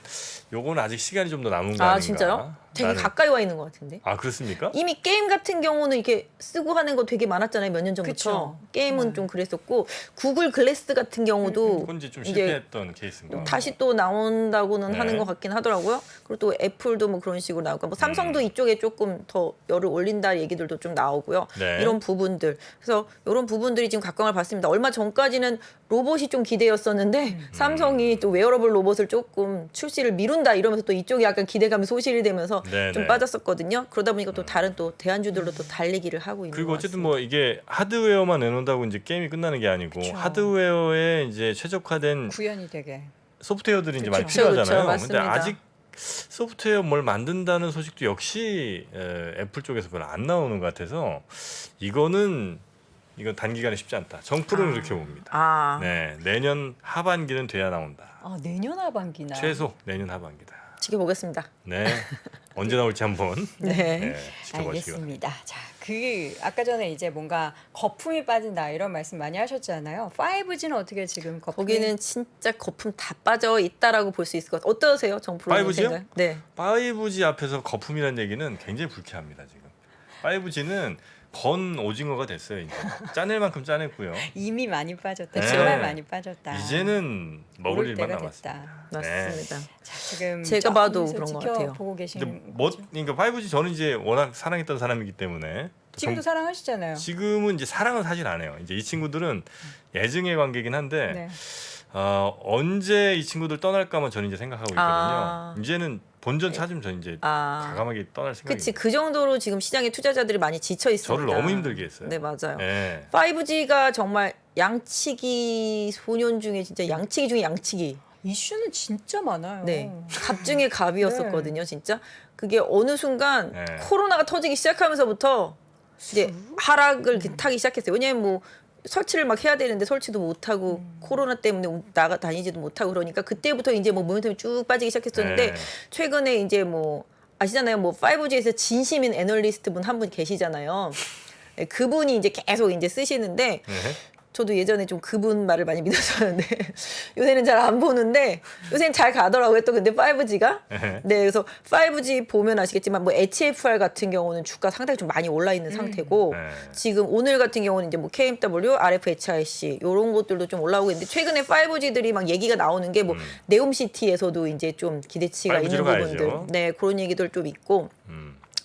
요건 아직 시간이 좀 더 남은 거 아 아닌가? 진짜요? 되게 나는- 가까이 와 있는 것 같은데. 아 그렇습니까? 이미 게임 같은 경우는 이렇게 쓰고 하는 거 되게 많았잖아요. 몇 년 전부터. 그쵸. 게임은 좀 그랬었고 구글 글래스 같은 경우도 그건 이제 좀 이제 실패했던 케이스인가? 다시 또 나온다고는 네. 하는 것 같긴 하더라고요. 그리고 또 애플도 뭐 그런 식으로 나오고 뭐 삼성도 이쪽에 조금 더 열을 올린다 얘기들도 좀 나오고요. 네. 이런 부분들. 그래서 이런 부분들이 지금 각광을 받습니다. 얼마 전까지는 로봇이 좀 기대였었는데 삼성이 또 웨어러블 로봇을 조금 출시를 미룬다 이러면서 또 이쪽이 약간 기대감이 소실이 되면서 네, 좀 네. 빠졌었거든요. 그러다 보니까 또 다른 또 대안주들로 또 달리기를 하고 있는 그리고 것 어쨌든 같습니다. 뭐 이게 하드웨어만 내놓는다고 이제 게임이 끝나는 게 아니고 그쵸. 하드웨어에 이제 최적화된 구현이 되게 소프트웨어들이 이제 많이 그쵸. 필요하잖아요. 그쵸, 근데 맞습니다. 아직 소프트웨어 뭘 만든다는 소식도 역시 애플 쪽에서 별로 안 나오는 것 같아서 이건 단기간에 쉽지 않다. 정프로는 그렇게 봅니다. 아, 네, 내년 하반기는 돼야 나온다. 내년 하반기나 최소 내년 하반기다. 지켜보겠습니다. 네, 언제 나올지 한번 네. 네, 지켜보시기 바랍니다. 알겠습니다. 자, 아까 전에 이제 뭔가 거품이 빠진다 이런 말씀 많이 하셨잖아요. 5G는 어떻게 지금 거품이 거기는 진짜 거품 다 빠져 있다라고 볼 수 있을 것 같아요. 어떠세요, 정프로님 5G 요? 생각? 네. 5G 앞에서 거품이라는 얘기는 굉장히 불쾌합니다. 지금 5G는 건 오징어가 됐어요. 이제 짜낼 만큼 짜냈고요. 이미 많이 빠졌다. 네. 정말 많이 빠졌다. 이제는 먹을 오를 일만 때가 남았습니다. 됐다. 네. 맞습니다. 자, 지금 제가 조금 봐도 계속 그런 것 같아요. 지켜보고 계신 근데 그러니까 5G 저는 이제 워낙 사랑했던 사람이기 때문에 지금도 사랑하시잖아요. 지금은 이제 사랑은 사실 안 해요. 이제 이 친구들은 애증의 관계긴 한데 네. 언제 이 친구들 떠날까만 저는 이제 생각하고 있거든요. 아. 이제는 본전 찾으면 저는 이제 아, 과감하게 떠날 그치. 생각입니다. 그 정도로 지금 시장에 투자자들이 많이 지쳐 있습니다. 저를 너무 힘들게 했어요. 네, 맞아요. 네. 5G가 정말 양치기 소년 중에 진짜 양치기 중에 양치기. 이슈는 진짜 많아요. 네. 갑 중에 갑이었었거든요, 진짜. 그게 어느 순간 네. 코로나가 터지기 시작하면서부터 이제 하락을 타기 시작했어요. 왜냐면 뭐 설치를 막 해야 되는데 설치도 못 하고 코로나 때문에 나가 다니지도 못하고 그러니까 그때부터 이제 뭐 모멘텀이 쭉 빠지기 시작했었는데 네. 최근에 이제 뭐 아시잖아요. 뭐 5G에서 진심인 애널리스트 분 한 분 계시잖아요. 네, 그분이 이제 계속 이제 쓰시는데 네. 저도 예전에 좀 그분 말을 많이 믿었었는데 요새는 잘 안 보는데 요새는 잘 가더라고요. 또 근데 5G가 네, 그래서 5G 보면 아시겠지만 뭐 HFR 같은 경우는 주가 상당히 좀 많이 올라 있는 상태고 네. 지금 오늘 같은 경우는 이제 뭐 KMW, RFHIC 이런 것들도 좀 올라오고 있는데 최근에 5G들이 막 얘기가 나오는 게 뭐 네옴시티에서도 이제 좀 기대치가 5G 있는 로 부분들, 가야죠. 네 그런 얘기들 좀 있고.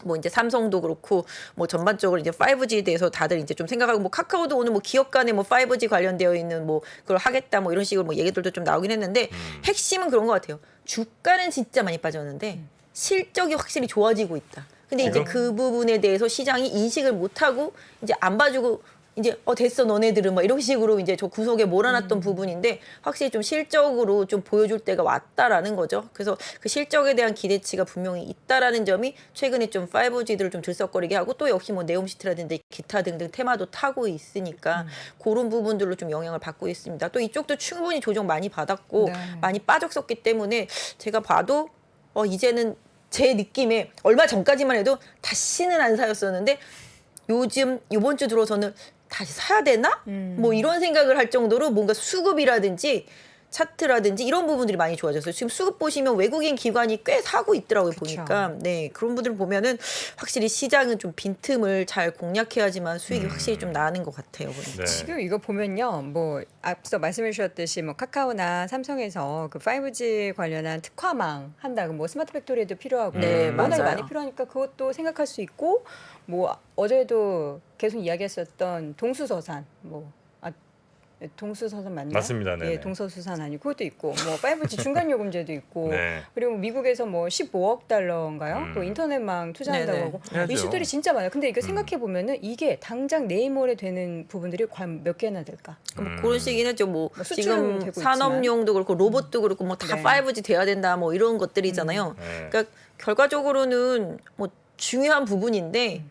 뭐 이제 삼성도 그렇고 뭐 전반적으로 이제 5G에 대해서 다들 이제 좀 생각하고 뭐 카카오도 오늘 뭐 기업 간에 뭐 5G 관련되어 있는 뭐 그걸 하겠다 뭐 이런 식으로 뭐 얘기들도 좀 나오긴 했는데 핵심은 그런 것 같아요. 주가는 진짜 많이 빠졌는데 실적이 확실히 좋아지고 있다. 근데 이제 지금? 그 부분에 대해서 시장이 인식을 못 하고 이제 안 봐주고 이제 됐어 너네들은 막 이런 식으로 이제 저 구석에 몰아놨던 부분인데 확실히 좀 실적으로 좀 보여줄 때가 왔다라는 거죠. 그래서 그 실적에 대한 기대치가 분명히 있다라는 점이 최근에 좀 5G들을 좀 들썩거리게 하고 또 역시 뭐 네옴시티라든지 기타 등등 테마도 타고 있으니까 그런 부분들로 좀 영향을 받고 있습니다. 또 이쪽도 충분히 조정 많이 받았고 네. 많이 빠졌었기 때문에 제가 봐도 이제는 제 느낌에 얼마 전까지만 해도 다시는 안 사였었는데 요즘 이번 주 들어서는 다시 사야 되나? 뭐 이런 생각을 할 정도로 뭔가 수급이라든지 차트라든지 이런 부분들이 많이 좋아졌어요. 지금 수급 보시면 외국인 기관이 꽤 사고 있더라고요. 그쵸. 보니까 네 그런 분들 보면은 확실히 시장은 좀 빈틈을 잘 공략해야지만 수익이 확실히 좀 나는 것 같아요. 보니까. 네. 지금 이거 보면요, 뭐 앞서 말씀해 주셨듯이 뭐 카카오나 삼성에서 그 5G 관련한 특화망 한다고 뭐 스마트 팩토리도 필요하고 네, 워낙에 맞아요. 많이 필요하니까 그것도 생각할 수 있고 뭐 어제도 계속 이야기했었던 동수서산 동수서산 맞나요? 맞습니다. 네네. 예, 동서수산 아니고 그것도 있고 뭐 5G 중간 요금제도 있고 네. 그리고 미국에서 뭐 15억 달러인가요? 또 인터넷망 투자한다고 네네. 하고 해야죠. 이슈들이 진짜 많아요. 근데 이거 생각해 보면은 이게 당장 내일 모레 되는 부분들이 과연 몇 개나 될까? 뭐 그런 식이긴 했죠. 뭐 수출은 지금 되고 산업용도 그렇고 로봇도 그렇고 뭐 다 네. 5G 돼야 된다 뭐 이런 것들이잖아요. 네. 그러니까 결과적으로는 뭐 중요한 부분인데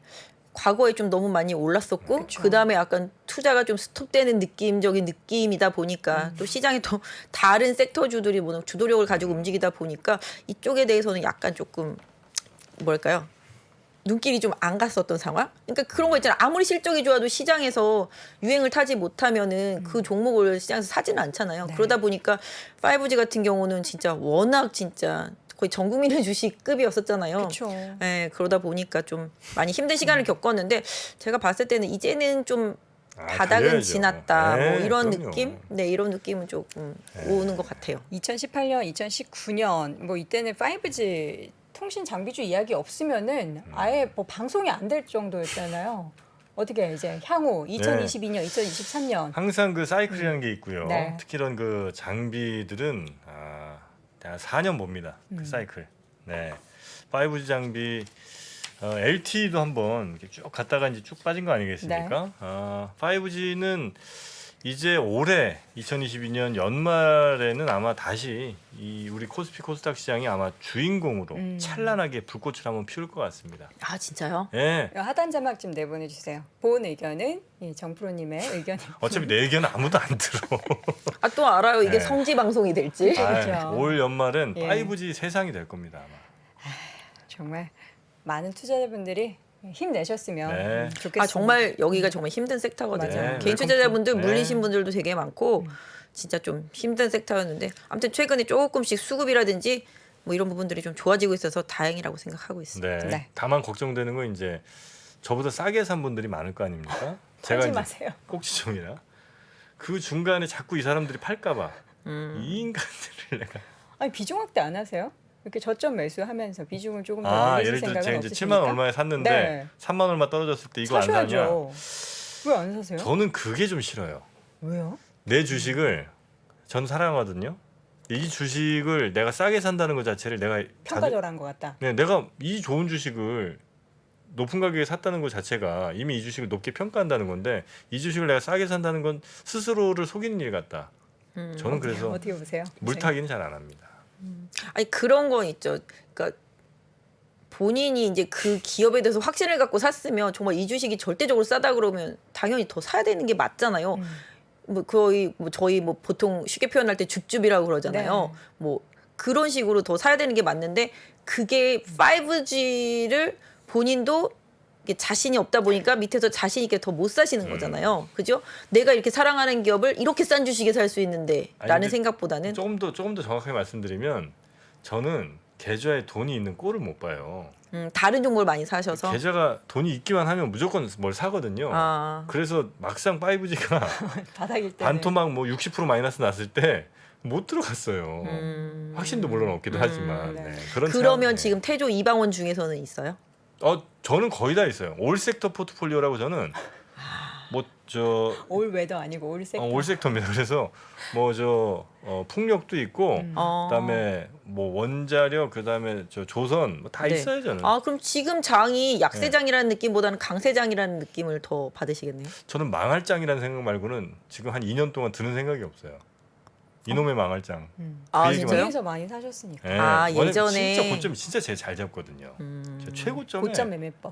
과거에 좀 너무 많이 올랐었고 그쵸. 그다음에 약간 투자가 좀 스톱되는 느낌적인 느낌이다 보니까 또 시장에 더 다른 섹터주들이 뭐 주도력을 가지고 움직이다 보니까 이쪽에 대해서는 약간 조금 뭐랄까요? 눈길이 좀 안 갔었던 상황? 그러니까 그런 거 있잖아. 아무리 실적이 좋아도 시장에서 유행을 타지 못하면은 그 종목을 시장에서 사지는 않잖아요. 네. 그러다 보니까 5G 같은 경우는 진짜 워낙 진짜 거의 전 국민의 주식급이었었잖아요. 그렇죠. 네, 그러다 보니까 좀 많이 힘든 시간을 겪었는데 제가 봤을 때는 이제는 좀 바닥은 달려야죠. 지났다. 네, 뭐 이런 그럼요. 느낌? 네, 이런 느낌은 조금 오는 것 같아요. 2018년, 2019년 뭐 이때는 5G 통신 장비주 이야기 없으면은 아예 뭐 방송이 안 될 정도였잖아요. 어떻게 이제 향후 2022년, 2023년 항상 그 사이클이라는 게 있고요. 네. 특히 이런 그 장비들은 한 4년 봅니다. 그 사이클. 네. 5G 장비 LTE도 한번 이렇게 쭉 갔다가 이제 쭉 빠진 거 아니겠습니까? 5G는 이제 올해 2022년 연말에는 아마 다시 이 우리 코스피 코스닥 시장이 아마 주인공으로 찬란하게 불꽃을 한번 피울 것 같습니다. 아, 진짜요? 예. 하단 자막 좀 내보내주세요. 본 의견은 이 정프로님의 의견이 어차피 내 의견은 아무도 안 들어. 아, 또 알아요. 이게 네. 성지 방송이 될지. 그렇죠. 올 연말은 예. 5G 세상이 될 겁니다. 아마. 정말 많은 투자자분들이 힘내셨으면 네. 좋겠습니다. 아, 정말 여기가 정말 힘든 섹터거든요. 맞아요. 개인 웰컴 투자자분들 투- 네. 물리신 분들도 되게 많고 진짜 좀 힘든 섹터였는데 아무튼 최근에 조금씩 수급이라든지 뭐 이런 부분들이 좀 좋아지고 있어서 다행이라고 생각하고 있습니다. 네. 네. 다만 걱정되는 건 이제 저보다 싸게 산 분들이 많을 거 아닙니까? 팔지 이제 마세요. 꼭지점이라 그 중간에 자꾸 이 사람들이 팔까봐 음. 이 인간들을 내가 아니 비중 확대 안 하세요? 이렇게 저점 매수하면서 비중을 조금 더 늘리실 예를 들어 생각은 제가 이제 없으십니까? 7만 얼마에 샀는데 네. 3만 얼마 떨어졌을 때 이거 안 사냐? 사셔야죠. 왜 안 사세요? 저는 그게 좀 싫어요. 왜요? 내 주식을 전 사랑하거든요. 이 주식을 내가 싸게 산다는 것 자체를 내가 평가절한 것 같다. 네, 내가 이 좋은 주식을 높은 가격에 샀다는 것 자체가 이미 이 주식을 높게 평가한다는 건데 이 주식을 내가 싸게 산다는 건 스스로를 속이는 일 같다. 저는 그래서 어떻게 보세요? 물타기는 잘 안 합니다. 아니 그런 건 있죠. 그러니까 본인이 이제 그 기업에 대해서 확신을 갖고 샀으면 정말 이 주식이 절대적으로 싸다 그러면 당연히 더 사야 되는 게 맞잖아요. 뭐 거의 뭐 저희 뭐 보통 쉽게 표현할 때 줍줍이라고 그러잖아요. 네. 뭐 그런 식으로 더 사야 되는 게 맞는데 그게 5G를 본인도 이게 자신이 없다 보니까 밑에서 자신 있게 더 못 사시는 거잖아요. 그죠? 내가 이렇게 사랑하는 기업을 이렇게 싼 주식에 살 수 있는데 아니, 라는 근데 생각보다는 조금 더 정확하게 말씀드리면 저는 계좌에 돈이 있는 꼴을 못 봐요. 다른 종목을 많이 사셔서 계좌가 돈이 있기만 하면 무조건 뭘 사거든요. 아. 그래서 막상 5G가 바닥일 때 반토막 뭐 60% 마이너스 났을 때 못 들어갔어요. 확신도 물론 없기도 하지만 네. 네, 그런 그러면 차원에. 지금 태조 이방원 중에서는 있어요? 저는 거의 다 있어요. 올 섹터 포트폴리오라고 저는 올 웨더 아니고 올 섹터. 올 섹터입니다. 그래서 풍력도 있고 그다음에 뭐 원자력 그다음에 조선 다 네. 있어요 저는. 아 그럼 지금 장이 약세장이라는 느낌보다는 강세장이라는 느낌을 더 받으시겠네요. 저는 망할 장이라는 생각 말고는 지금 한 2년 동안 드는 생각이 없어요. 이놈의 망할 장. 아 얘기만 진짜요? 위에서 많이 사셨으니까. 예, 아, 원래 예전에. 진짜 고점 진짜 제가 잘 잡거든요. 제가 최고점에 고점 매매법.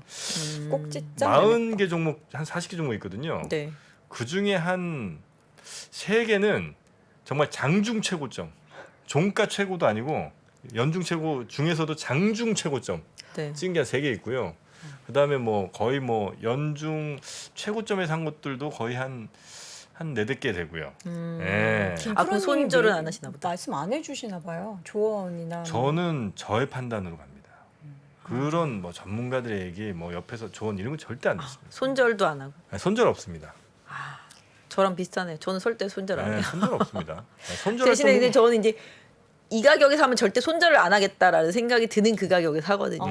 꼭지점 40개 종목 한 40개 종목 있거든요. 네. 그 중에 한 3개는 정말 장중 최고점. 종가 최고도 아니고 연중 최고 중에서도 장중 최고점 네. 찍은 게 한 3개 있고요. 그다음에 뭐 거의 뭐 연중 최고점에 산 것들도 거의 한 4-5개 되고요. 예. 아, 그럼 손절은 안 하시나 보다. 말씀 안 해주시나 봐요. 조언이나. 뭐. 저는 저의 판단으로 갑니다. 그런 뭐 전문가들의 얘기 뭐 옆에서 조언 이런 거 절대 안 듣습니다. 손절도 안 하고. 손절 없습니다. 저랑 비슷하네요. 저는 절대 손절 안 해요. 네, 손절 없습니다. 손절 대신에 이제 저는 이제 이 가격에 사면 절대 손절을 안 하겠다라는 생각이 드는 그 가격에 사거든요.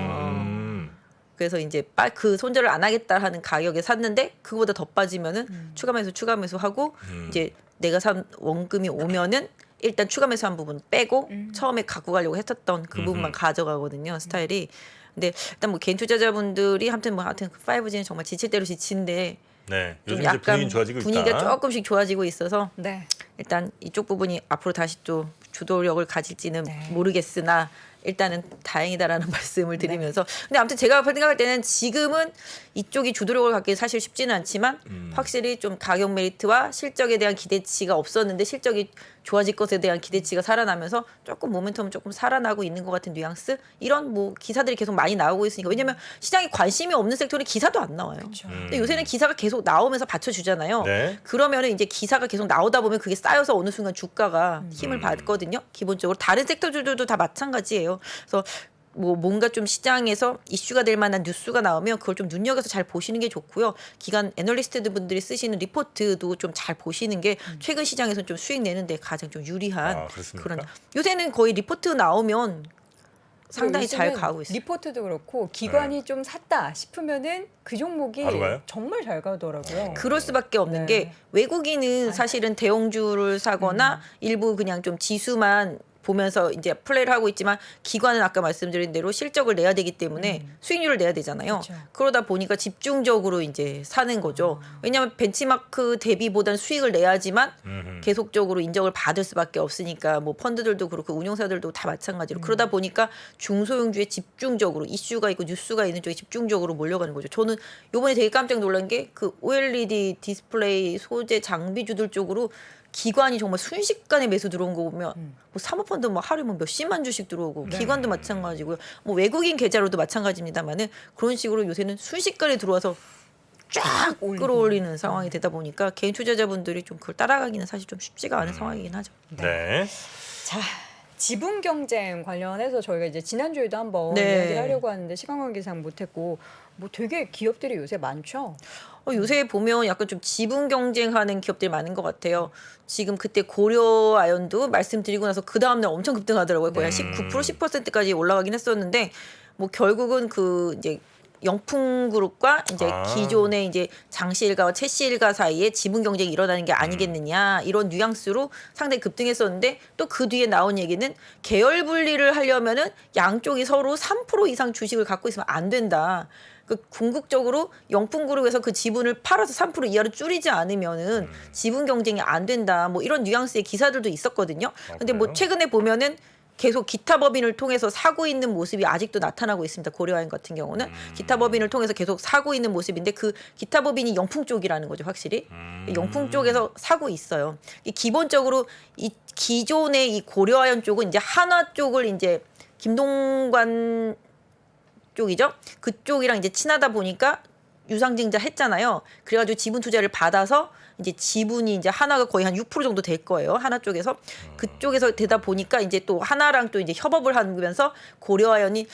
그래서 이제 그 손절을 안 하겠다 하는 가격에 샀는데 그거보다 더 빠지면은 추가 매수 하고 이제 내가 산 원금이 오면은 일단 추가 매수한 부분 빼고 처음에 갖고 가려고 했었던 그 부분만 가져가거든요. 스타일이. 근데 일단 뭐 개인 투자자분들이 하여튼 5G는 정말 지칠 대로 지친데 네, 좀 요즘 이제 약간 분위기 좋아지고 분위기가 있다. 조금씩 좋아지고 있어서 네. 일단 이쪽 부분이 앞으로 다시 또 주도력을 가질지는 네. 모르겠으나 일단은 다행이다라는 말씀을 드리면서 근데 아무튼 제가 생각할 때는 지금은 이쪽이 주도력을 갖기 사실 쉽지는 않지만 확실히 좀 가격 메리트와 실적에 대한 기대치가 없었는데 실적이 좋아질 것에 대한 기대치가 살아나면서 조금 모멘텀은 조금 살아나고 있는 것 같은 뉘앙스 이런 뭐 기사들이 계속 많이 나오고 있으니까 왜냐면 시장에 관심이 없는 섹터는 기사도 안 나와요. 근데 요새는 기사가 계속 나오면서 받쳐주잖아요. 네. 그러면은 이제 기사가 계속 나오다 보면 그게 쌓여서 어느 순간 주가가 힘을 받거든요. 기본적으로 다른 섹터들도 다 마찬가지예요. 그래서 뭐 뭔가 좀 시장에서 이슈가 될 만한 뉴스가 나오면 그걸 좀 눈여겨서 잘 보시는 게 좋고요. 기관 애널리스트 분들이 쓰시는 리포트도 좀 잘 보시는 게 최근 시장에서 좀 수익 내는데 가장 좀 유리한 그렇습니까? 그런. 요새는 거의 리포트 나오면 상당히 잘 요즘은 가고 있어요. 리포트도 그렇고 기관이 좀 샀다 싶으면은 그 종목이 바로 가요? 정말 잘 가더라고요. 그럴 수밖에 없는 네. 게 외국인은 사실은 대형주를 사거나 일부 그냥 좀 지수만 보면서 이제 플레이를 하고 있지만 기관은 아까 말씀드린 대로 실적을 내야 되기 때문에 수익률을 내야 되잖아요. 그렇죠. 그러다 보니까 집중적으로 이제 사는 거죠. 왜냐하면 벤치마크 대비보다는 수익을 내야지만 계속적으로 인정을 받을 수밖에 없으니까 뭐 펀드들도 그렇고 운용사들도 다 마찬가지로 그러다 보니까 중소형주에 집중적으로 이슈가 있고 뉴스가 있는 쪽에 집중적으로 몰려가는 거죠. 저는 요번에 되게 깜짝 놀란 게 그 OLED 디스플레이 소재 장비주들 쪽으로 기관이 정말 순식간에 매수 들어온 거 보면 뭐 사모펀드 뭐 하루에 뭐 몇십만 주씩 들어오고 기관도 마찬가지고요. 뭐 외국인 계좌로도 마찬가지입니다만은 그런 식으로 요새는 순식간에 들어와서 쫙 끌어올리는 상황이 되다 보니까 개인 투자자분들이 좀 그걸 따라가기는 사실 좀 쉽지가 않은 상황이긴 하죠. 네. 자, 지분 경쟁 관련해서 저희가 이제 지난주에도 한번 네. 이야기를 하려고 하는데 시간 관계상 못했고 뭐 되게 기업들이 요새 많죠. 요새 보면 약간 좀 지분 경쟁하는 기업들이 많은 것 같아요. 지금 그때 고려아연도 말씀드리고 나서 그 다음날 엄청 급등하더라고요. 거의 한 19% 10%까지 올라가긴 했었는데 뭐 결국은 그 이제 영풍그룹과 이제 기존의 이제 장시일가와 최시일가 사이에 지분 경쟁이 일어나는 게 아니겠느냐 이런 뉘앙스로 상당히 급등했었는데 또 그 뒤에 나온 얘기는 계열 분리를 하려면은 양쪽이 서로 3% 이상 주식을 갖고 있으면 안 된다. 그 궁극적으로 영풍그룹에서 그 지분을 팔아서 3% 이하로 줄이지 않으면은 지분 경쟁이 안 된다. 뭐 이런 뉘앙스의 기사들도 있었거든요. 근데 뭐 그래요? 최근에 보면은 계속 기타 법인을 통해서 사고 있는 모습이 아직도 나타나고 있습니다. 고려아연 같은 경우는 기타 법인을 통해서 계속 사고 있는 모습인데 그 기타 법인이 영풍 쪽이라는 거죠, 확실히. 영풍 쪽에서 사고 있어요. 기본적으로 이 기존의 이 고려아연 쪽은 이제 한화 쪽을 이제 김동관 쪽이죠. 그쪽이랑 이제 친하다 보니까 유상증자 했잖아요. 그래가지고 지분 투자를 받아서 이제 지분이 이제 하나가 거의 한 6% 정도 될 거예요. 하나 쪽에서 그쪽에서 되다 보니까 이제 또 하나랑 또 이제 협업을 하면서 고려아연이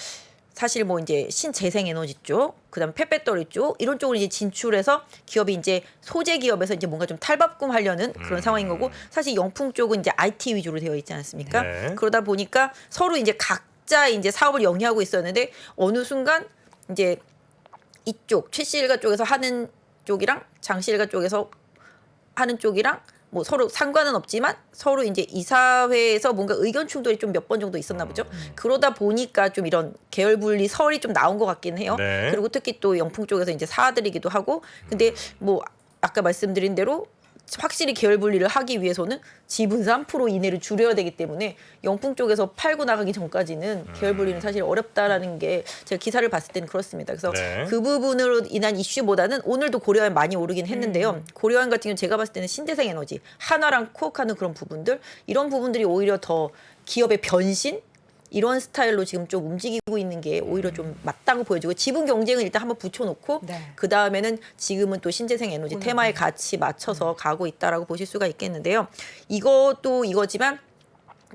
사실 뭐 이제 신재생에너지 쪽, 그다음 폐배터리 쪽 이런 쪽으로 이제 진출해서 기업이 이제 소재 기업에서 이제 뭔가 좀 탈바꿈하려는 그런 상황인 거고 사실 영풍 쪽은 이제 IT 위주로 되어 있지 않습니까? 네. 그러다 보니까 서로 이제 각자 이제 사업을 영위하고 있었는데 어느 순간 이제 이쪽 최씨일가 쪽에서 하는 쪽이랑 장씨일가 쪽에서 하는 쪽이랑 뭐 서로 상관은 없지만 서로 이제 이사회에서 뭔가 의견 충돌이 좀 몇 번 정도 있었나 보죠. 그러다 보니까 좀 이런 계열 분리 설이 좀 나온 것 같긴 해요. 네. 그리고 특히 또 영풍 쪽에서 이제 사들이기도 하고 근데 뭐 아까 말씀드린 대로 확실히 계열 분리를 하기 위해서는 지분 3% 이내를 줄여야 되기 때문에 영풍 쪽에서 팔고 나가기 전까지는 계열 분리는 사실 어렵다라는 게 제가 기사를 봤을 때는 그렇습니다. 그래서 네. 그 부분으로 인한 이슈보다는 오늘도 고려아연 많이 오르긴 했는데요. 고려아연 같은 경우는 제가 봤을 때는 신재생에너지, 한화랑 코어하는 그런 부분들 이런 부분들이 오히려 더 기업의 변신 이런 스타일로 지금 좀 움직이고 있는 게 오히려 좀 맞다고 보여지고 지분 경쟁은 일단 한번 붙여놓고 네. 그 다음에는 지금은 또 신재생 에너지 테마에 같이 맞춰서 가고 있다라고 보실 수가 있겠는데요. 이것도 이거지만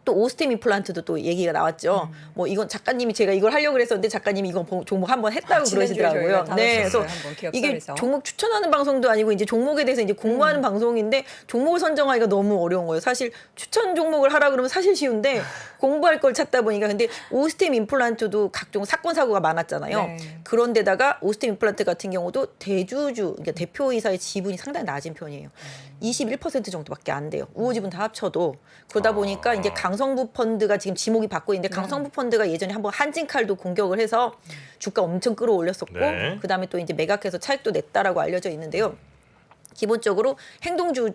또 오스템 임플란트도 또 얘기가 나왔죠. 뭐 이건 작가님이 제가 이걸 하려고 그랬었는데 작가님이 이거 종목 한번 했다고 지난주에 그러시더라고요. 저희가 네, 다뤘었어요. 그래서 한번 기업 이게 사례에서. 종목 추천하는 방송도 아니고 이제 종목에 대해서 이제 공부하는 방송인데 종목을 선정하기가 너무 어려운 거예요. 사실 추천 종목을 하라 그러면 사실 쉬운데 공부할 걸 찾다 보니까 근데 오스템 임플란트도 각종 사건 사고가 많았잖아요. 네. 그런데다가 오스템 임플란트 같은 경우도 대주주 그러니까 대표이사의 지분이 상당히 낮은 편이에요. 21% 정도밖에 안 돼요. 우호 지분 다 합쳐도 그러다 보니까 이제 강성부 펀드가 지금 지목이 받고 있는데 강성부 펀드가 예전에 한번 한진칼도 공격을 해서 주가 엄청 끌어올렸었고 네. 그다음에 또 이제 매각해서 차익도 냈다라고 알려져 있는데요. 기본적으로 행동주의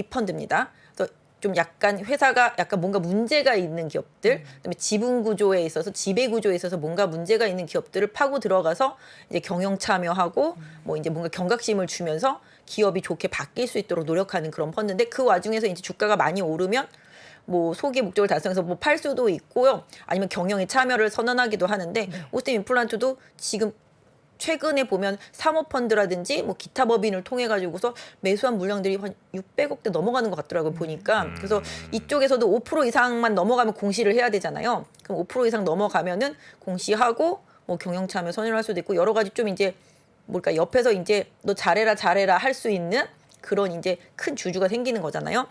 펀드입니다. 그래서 좀 약간 회사가 약간 뭔가 문제가 있는 기업들, 그다음에 지분 구조에 있어서 지배 구조에 있어서 뭔가 문제가 있는 기업들을 파고 들어가서 이제 경영 참여하고 뭐 이제 뭔가 경각심을 주면서 기업이 좋게 바뀔 수 있도록 노력하는 그런 펀드인데 그 와중에서 이제 주가가 많이 오르면 뭐 소기 목적을 달성해서 뭐 팔 수도 있고요. 아니면 경영에 참여를 선언하기도 하는데 오스템 임플란트도 지금 최근에 보면 사모펀드라든지 뭐 기타 법인을 통해 가지고서 매수한 물량들이 한 600억대 넘어가는 것 같더라고요 보니까. 그래서 이쪽에서도 5% 이상만 넘어가면 공시를 해야 되잖아요. 그럼 5% 이상 넘어가면은 공시하고 뭐 경영 참여 선언을 할 수도 있고 여러 가지 좀 이제 뭘까 옆에서 이제 너 잘해라 할 수 있는 그런 이제 큰 주주가 생기는 거잖아요.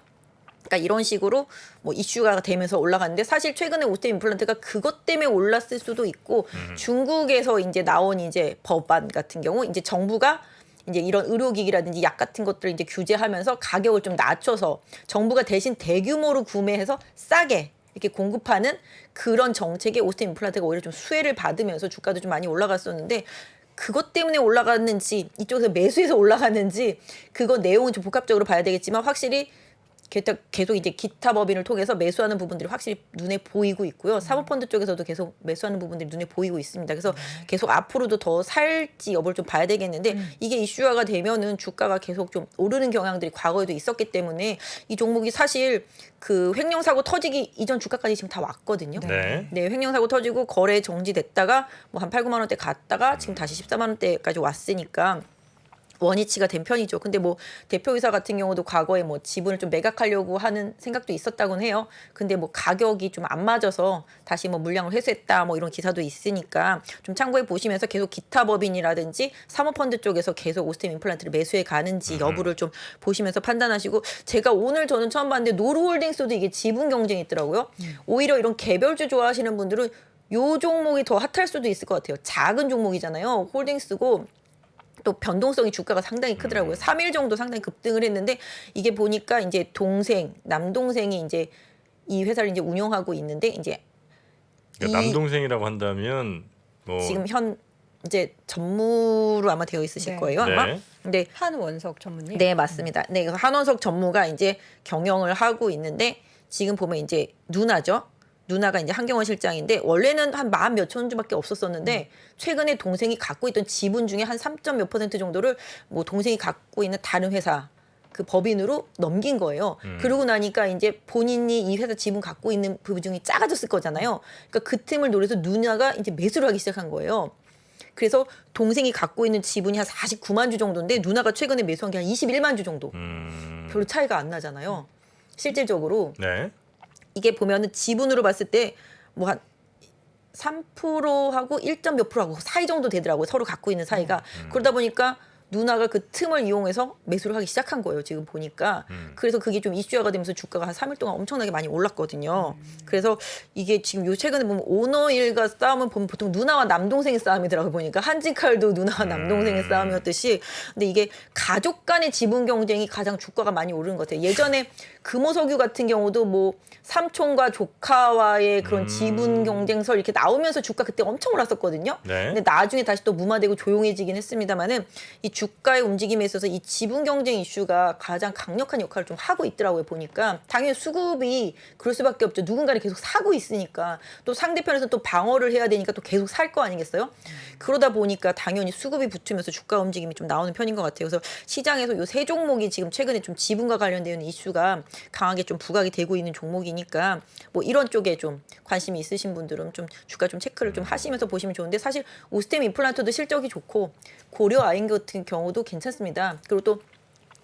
그러니까 이런 식으로 뭐 이슈가 되면서 올라갔는데 사실 최근에 오스템 임플란트가 그것 때문에 올랐을 수도 있고 중국에서 이제 나온 이제 법안 같은 경우 이제 정부가 이제 이런 의료기기라든지 약 같은 것들을 이제 규제하면서 가격을 좀 낮춰서 정부가 대신 대규모로 구매해서 싸게 이렇게 공급하는 그런 정책에 오스템 임플란트가 오히려 좀 수혜를 받으면서 주가도 좀 많이 올라갔었는데 그것 때문에 올라갔는지 이쪽에서 매수해서 올라갔는지 그거 내용은 좀 복합적으로 봐야 되겠지만 확실히 계속 이제 기타 법인을 통해서 매수하는 부분들이 확실히 눈에 보이고 있고요. 사모펀드 쪽에서도 계속 매수하는 부분들이 눈에 보이고 있습니다. 그래서 계속 앞으로도 더 살지 여부를 좀 봐야 되겠는데 이게 이슈화가 되면은 주가가 계속 좀 오르는 경향들이 과거에도 있었기 때문에 이 종목이 사실 그 횡령사고 터지기 이전 주가까지 지금 다 왔거든요. 네. 네, 횡령사고 터지고 거래 정지됐다가 뭐 한 8, 9만 원대 갔다가 지금 다시 14만 원대까지 왔으니까 원위치가 된 편이죠. 근데 뭐 대표이사 같은 경우도 과거에 뭐 지분을 좀 매각하려고 하는 생각도 있었다고는 해요. 근데 뭐 가격이 좀 안 맞아서 다시 뭐 물량을 회수했다 뭐 이런 기사도 있으니까 좀 참고해 보시면서 계속 기타 법인이라든지 사모펀드 쪽에서 계속 오스템 임플란트를 매수해 가는지 여부를 좀 보시면서 판단하시고 제가 오늘 저는 처음 봤는데 노루홀딩스도 이게 지분 경쟁이 있더라고요. 오히려 이런 개별주 좋아하시는 분들은 요 종목이 더 핫할 수도 있을 것 같아요. 작은 종목이잖아요. 홀딩스고 또 변동성이 주가가 상당히 크더라고요. 3일 정도 상당히 급등을 했는데 이게 보니까 이제 남동생이 이제 이 회사를 이제 운영하고 있는데 이제 그러니까 이 남동생이라고 한다면 뭐 지금 현재 전무로 아마 되어 있으실 네. 거예요. 아마. 네. 근데 한원석 전무님. 네, 맞습니다. 네, 그래서 한원석 전무가 이제 경영을 하고 있는데 지금 보면 이제 누나가 이제 한경원 실장인데 원래는 한 10 몇천 주밖에 없었었는데 최근에 동생이 갖고 있던 지분 중에 한 3점 몇 % 정도를 뭐 동생이 갖고 있는 다른 회사 그 법인으로 넘긴 거예요. 그러고 나니까 이제 본인이 이 회사 지분 갖고 있는 부분이 작아졌을 거잖아요. 그러니까 그 틈을 노려서 누나가 이제 매수를 하기 시작한 거예요. 그래서 동생이 갖고 있는 지분이 한 49만 주 정도인데 누나가 최근에 매수한 게 한 21만 주 정도. 별로 차이가 안 나잖아요. 실질적으로. 네. 이게 보면은 지분으로 봤을 때 뭐 한 3%하고 1점 몇 %하고 사이 정도 되더라고요. 서로 갖고 있는 사이가. 그러다 보니까 누나가 그 틈을 이용해서 매수를 하기 시작한 거예요. 지금 보니까. 그래서 그게 좀 이슈화가 되면서 주가가 한 3일 동안 엄청나게 많이 올랐거든요. 그래서 이게 지금 요 최근에 보면 오너일과 싸움은 보면 보통 누나와 남동생의 싸움이더라고요. 보니까 한진칼도 누나와 남동생의 싸움이었듯이. 근데 이게 가족 간의 지분 경쟁이 가장 주가가 많이 오르는 것 같아요. 예전에 금호석유 같은 경우도 뭐 삼촌과 조카와의 그런 지분 경쟁설 이렇게 나오면서 주가 그때 엄청 올랐었거든요. 네. 근데 나중에 다시 또 무마되고 조용해지긴 했습니다만은 이 주가의 움직임에 있어서 이 지분 경쟁 이슈가 가장 강력한 역할을 좀 하고 있더라고요. 보니까 당연히 수급이 그럴 수밖에 없죠. 누군가를 계속 사고 있으니까 또 상대편에서 또 방어를 해야 되니까 또 계속 살 거 아니겠어요? 그러다 보니까 당연히 수급이 붙으면서 주가 움직임이 좀 나오는 편인 것 같아요. 그래서 시장에서 요 세 종목이 지금 최근에 좀 지분과 관련된 이슈가 강하게 좀 부각이 되고 있는 종목이니까 뭐 이런 쪽에 좀 관심이 있으신 분들은 좀 주가 좀 체크를 좀 하시면서 보시면 좋은데 사실 오스템 임플란트도 실적이 좋고 고려 아연 같은 경우도 괜찮습니다. 그리고 또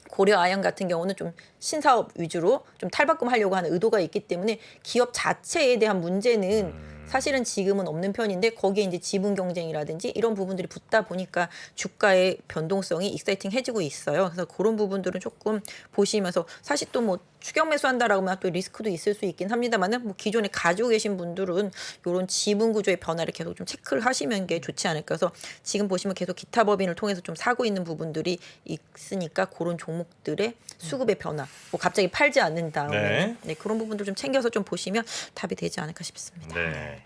고려 아연 같은 경우는 좀 신사업 위주로 좀 탈바꿈하려고 하는 의도가 있기 때문에 기업 자체에 대한 문제는 사실은 지금은 없는 편인데 거기에 이제 지분 경쟁이라든지 이런 부분들이 붙다 보니까 주가의 변동성이 익사이팅해지고 있어요. 그래서 그런 부분들은 조금 보시면서 사실 또 뭐 추격 매수한다라고 하면 또 리스크도 있을 수 있긴 합니다만은 뭐 기존에 가지고 계신 분들은 이런 지분 구조의 변화를 계속 좀 체크를 하시면 게 좋지 않을까. 그래서 지금 보시면 계속 기타 법인을 통해서 좀 사고 있는 부분들이 있으니까 그런 종목들의 수급의 변화, 뭐 갑자기 팔지 않는다. 네, 그런 부분들 좀 챙겨서 좀 보시면 답이 되지 않을까 싶습니다. 네.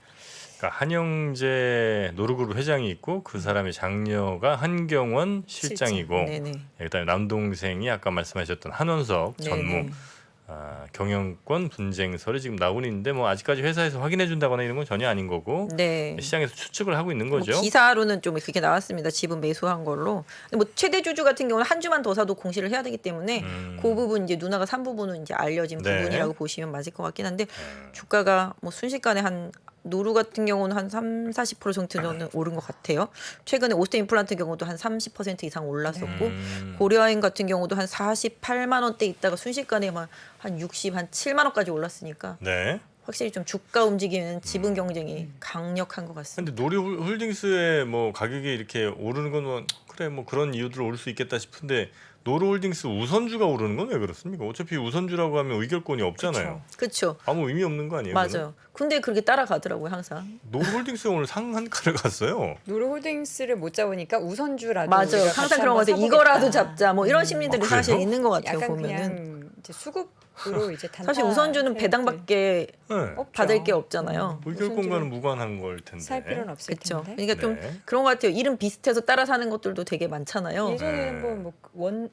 그러니까 한영재 노르그룹 회장이 있고 그 사람의 장녀가 한경원 실장이고 네네. 그다음에 남동생이 아까 말씀하셨던 한원석 네네. 전무 경영권 분쟁설이 지금 나오고 있는데 뭐 아직까지 회사에서 확인해 준다거나 이런 건 전혀 아닌 거고 네. 시장에서 추측을 하고 있는 뭐 거죠. 기사로는 좀 그렇게 나왔습니다. 지분 매수한 걸로. 근데 뭐 최대 주주 같은 경우는 한 주만 더 사도 공시를 해야 되기 때문에 그 부분 이제 누나가 산 부분은 이제 알려진 네. 부분이라고 보시면 맞을 것 같긴 한데 주가가 뭐 순식간에 한 노루 같은 경우는 한 30-40% 정도는 오른 것 같아요. 최근에 오스트 임플란트 경우도 한 30% 이상 올랐었고 고려아연 같은 경우도 한 48만 원대 있다가 순식간에 막 한 60, 한 7만 원까지 올랐으니까 네. 확실히 좀 주가 움직이는 지분 경쟁이 강력한 것 같습니다. 근데 노르홀딩스의 뭐 가격이 이렇게 오르는 건 뭐 그래 뭐 그런 이유들 오를 수 있겠다 싶은데 노르홀딩스 우선주가 오르는 건 왜 그렇습니까? 어차피 우선주라고 하면 의결권이 없잖아요. 그렇죠. 아무 의미 없는 거 아니에요? 맞아요. 근데 그렇게 따라가더라고요, 항상. 노르홀딩스 오늘 상 한 칸을 갔어요. 노르홀딩스를 못 잡으니까 우선주라도 맞아요. 우리가 항상 같이 그런 것 한번 같아요. 이거라도 사보겠다. 잡자. 뭐 이런 심리들이 그래요? 사실 있는 것 같아요, 약간 보면은. 그냥 이제 수급으로 이제 단타 사실 우선주는 세력들. 배당밖에 네. 없죠. 받을 게 없잖아요. 의결권과는 우선주를 무관한 걸 텐데. 살 필요는 없을 그렇죠. 텐데. 그러니까 좀 네. 그런 것 같아요. 이름 비슷해서 따라 사는 것들도 되게 많잖아요. 예전에는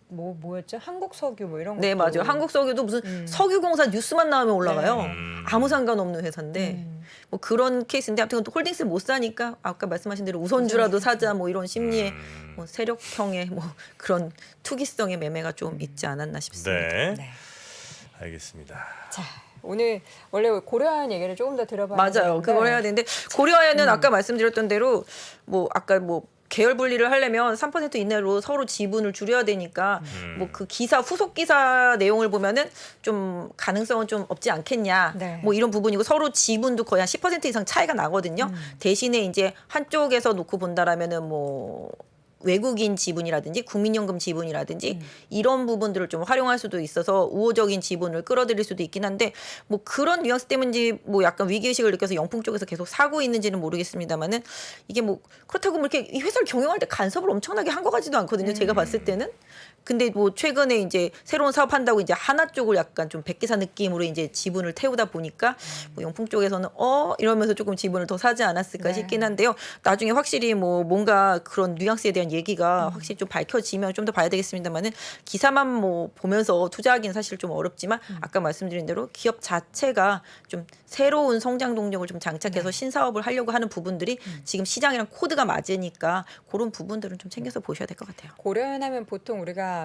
뭐였죠? 한국석유 뭐 이런 거. 네, 맞아요. 한국석유도 무슨 석유공사 뉴스만 나오면 올라가요. 아무 상관없는 회사인데 뭐 그런 케이스인데 아무튼 홀딩스 못 사니까 아까 말씀하신 대로 우선주라도 사자 뭐 이런 심리에 뭐 세력형의 뭐 그런 투기성의 매매가 좀 있지 않았나 싶습니다. 네. 네. 알겠습니다. 자, 오늘 원래 고려아연 얘기를 조금 더 들어봐야 맞아요. 되는데 그걸 해야 되는데 고려아연은 아까 말씀드렸던 대로 뭐 아까 뭐 계열 분리를 하려면 3% 이내로 서로 지분을 줄여야 되니까 뭐 그 기사 후속 기사 내용을 보면은 좀 가능성은 좀 없지 않겠냐. 네. 뭐 이런 부분이고 서로 지분도 거의 한 10% 이상 차이가 나거든요. 대신에 이제 한쪽에서 놓고 본다라면은 뭐 외국인 지분이라든지 국민연금 지분이라든지 이런 부분들을 좀 활용할 수도 있어서 우호적인 지분을 끌어들일 수도 있긴 한데 뭐 그런 뉘앙스 때문인지 뭐 약간 위기의식을 느껴서 영풍 쪽에서 계속 사고 있는지는 모르겠습니다만은 이게 뭐 그렇다고 뭐 이렇게 이 회사를 경영할 때 간섭을 엄청나게 한 것 같지도 않거든요. 제가 봤을 때는. 근데 뭐 최근에 이제 새로운 사업한다고 이제 하나 쪽을 약간 좀 백기사 느낌으로 이제 지분을 태우다 보니까 뭐 영풍 쪽에서는 이러면서 조금 지분을 더 사지 않았을까 네. 싶긴 한데요. 나중에 확실히 뭐 뭔가 그런 뉘앙스에 대한 얘기가 확실히 좀 밝혀지면 좀 더 봐야 되겠습니다만은 기사만 뭐 보면서 투자하기는 사실 좀 어렵지만 아까 말씀드린 대로 기업 자체가 좀 새로운 성장 동력을 좀 장착해서 신사업을 하려고 하는 부분들이 지금 시장이랑 코드가 맞으니까 그런 부분들은 좀 챙겨서 보셔야 될 것 같아요. 고려아연 하면 보통 우리가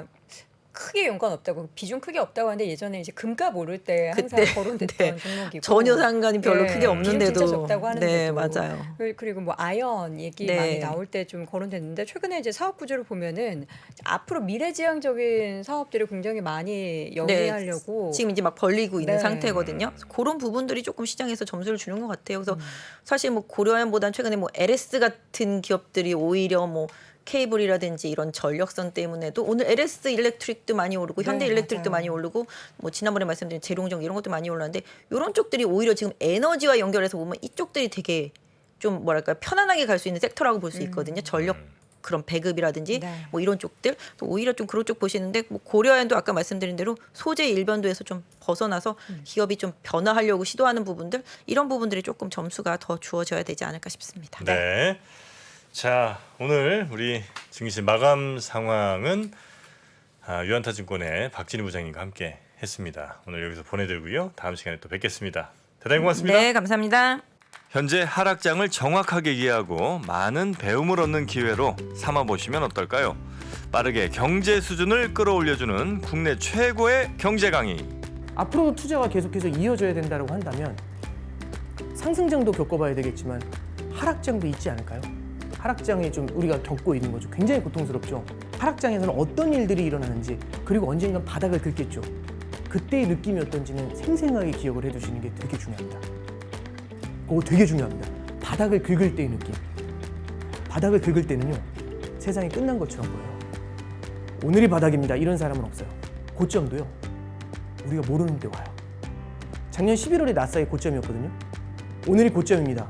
크게 연관 없다고 비중 크게 없다고 하는데 예전에 이제 금값 오를 때 항상 그때, 거론됐던 네. 종목이고 전혀 상관이 별로 크게 비중 없는데도 진짜 적다고 하는데도 네, 맞아요. 그리고 뭐 아연 얘기 네. 많이 나올 때 좀 거론됐는데 최근에 이제 사업 구조를 보면은 앞으로 미래지향적인 사업들을 굉장히 많이 영위하려고 지금 이제 막 벌리고 있는 네. 상태거든요. 그런 부분들이 조금 시장에서 점수를 주는 것 같아요. 그래서 사실 뭐 고려아연보다는 최근에 뭐 LS 같은 기업들이 오히려 뭐 케이블이라든지 이런 전력선 때문에도 오늘 LS 일렉트릭도 많이 오르고 현대 네, 일렉트릭도 맞아요. 많이 오르고 뭐 지난번에 말씀드린 재롱정 이런 것도 많이 올랐는데 이런 쪽들이 오히려 지금 에너지와 연결해서 보면 이쪽들이 되게 좀 뭐랄까 편안하게 갈 수 있는 섹터라고 볼 수 있거든요. 전력 그런 배급이라든지 네. 뭐 이런 쪽들 또 오히려 좀 그런 쪽 보시는데 뭐 고려아연도 아까 말씀드린 대로 소재 일변도에서 좀 벗어나서 기업이 좀 변화하려고 시도하는 부분들 이런 부분들이 조금 점수가 더 주어져야 되지 않을까 싶습니다. 네. 자, 오늘 우리 증시 마감 상황은 유한타증권의 박진희 부장님과 함께 했습니다. 오늘 여기서 보내드리고요. 다음 시간에 또 뵙겠습니다. 대단히 고맙습니다. 네, 감사합니다. 현재 하락장을 정확하게 이해하고 많은 배움을 얻는 기회로 삼아보시면 어떨까요? 빠르게 경제 수준을 끌어올려주는 국내 최고의 경제 강의. 앞으로도 투자가 계속해서 이어져야 된다고 한다면 상승장도 겪어봐야 되겠지만 하락장도 있지 않을까요? 하락장에 좀 우리가 겪고 있는 거죠. 굉장히 고통스럽죠. 하락장에서는 어떤 일들이 일어나는지 그리고 언젠간 바닥을 긁겠죠. 그때의 느낌이 어떤지는 생생하게 기억을 해두시는 게 되게 중요합니다. 그거 되게 중요합니다. 바닥을 긁을 때의 느낌. 바닥을 긁을 때는요. 세상이 끝난 것처럼 보여요. 오늘이 바닥입니다. 이런 사람은 없어요. 고점도요. 우리가 모르는 데 와요. 작년 11월에 나스닥의 고점이었거든요. 오늘이 고점입니다.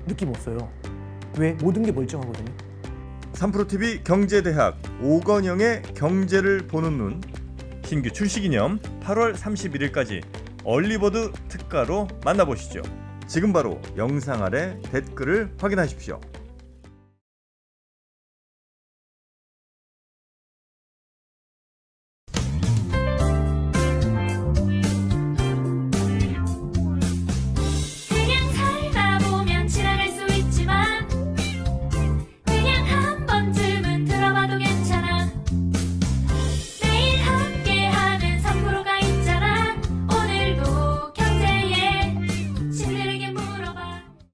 느낌 없어요. 왜? 모든 게 멀쩡하거든요. 3프로TV 경제대학 오건영의 경제를 보는 눈 신규 출시 기념 8월 31일까지 얼리버드 특가로 만나보시죠. 지금 바로 영상 아래 댓글을 확인하십시오.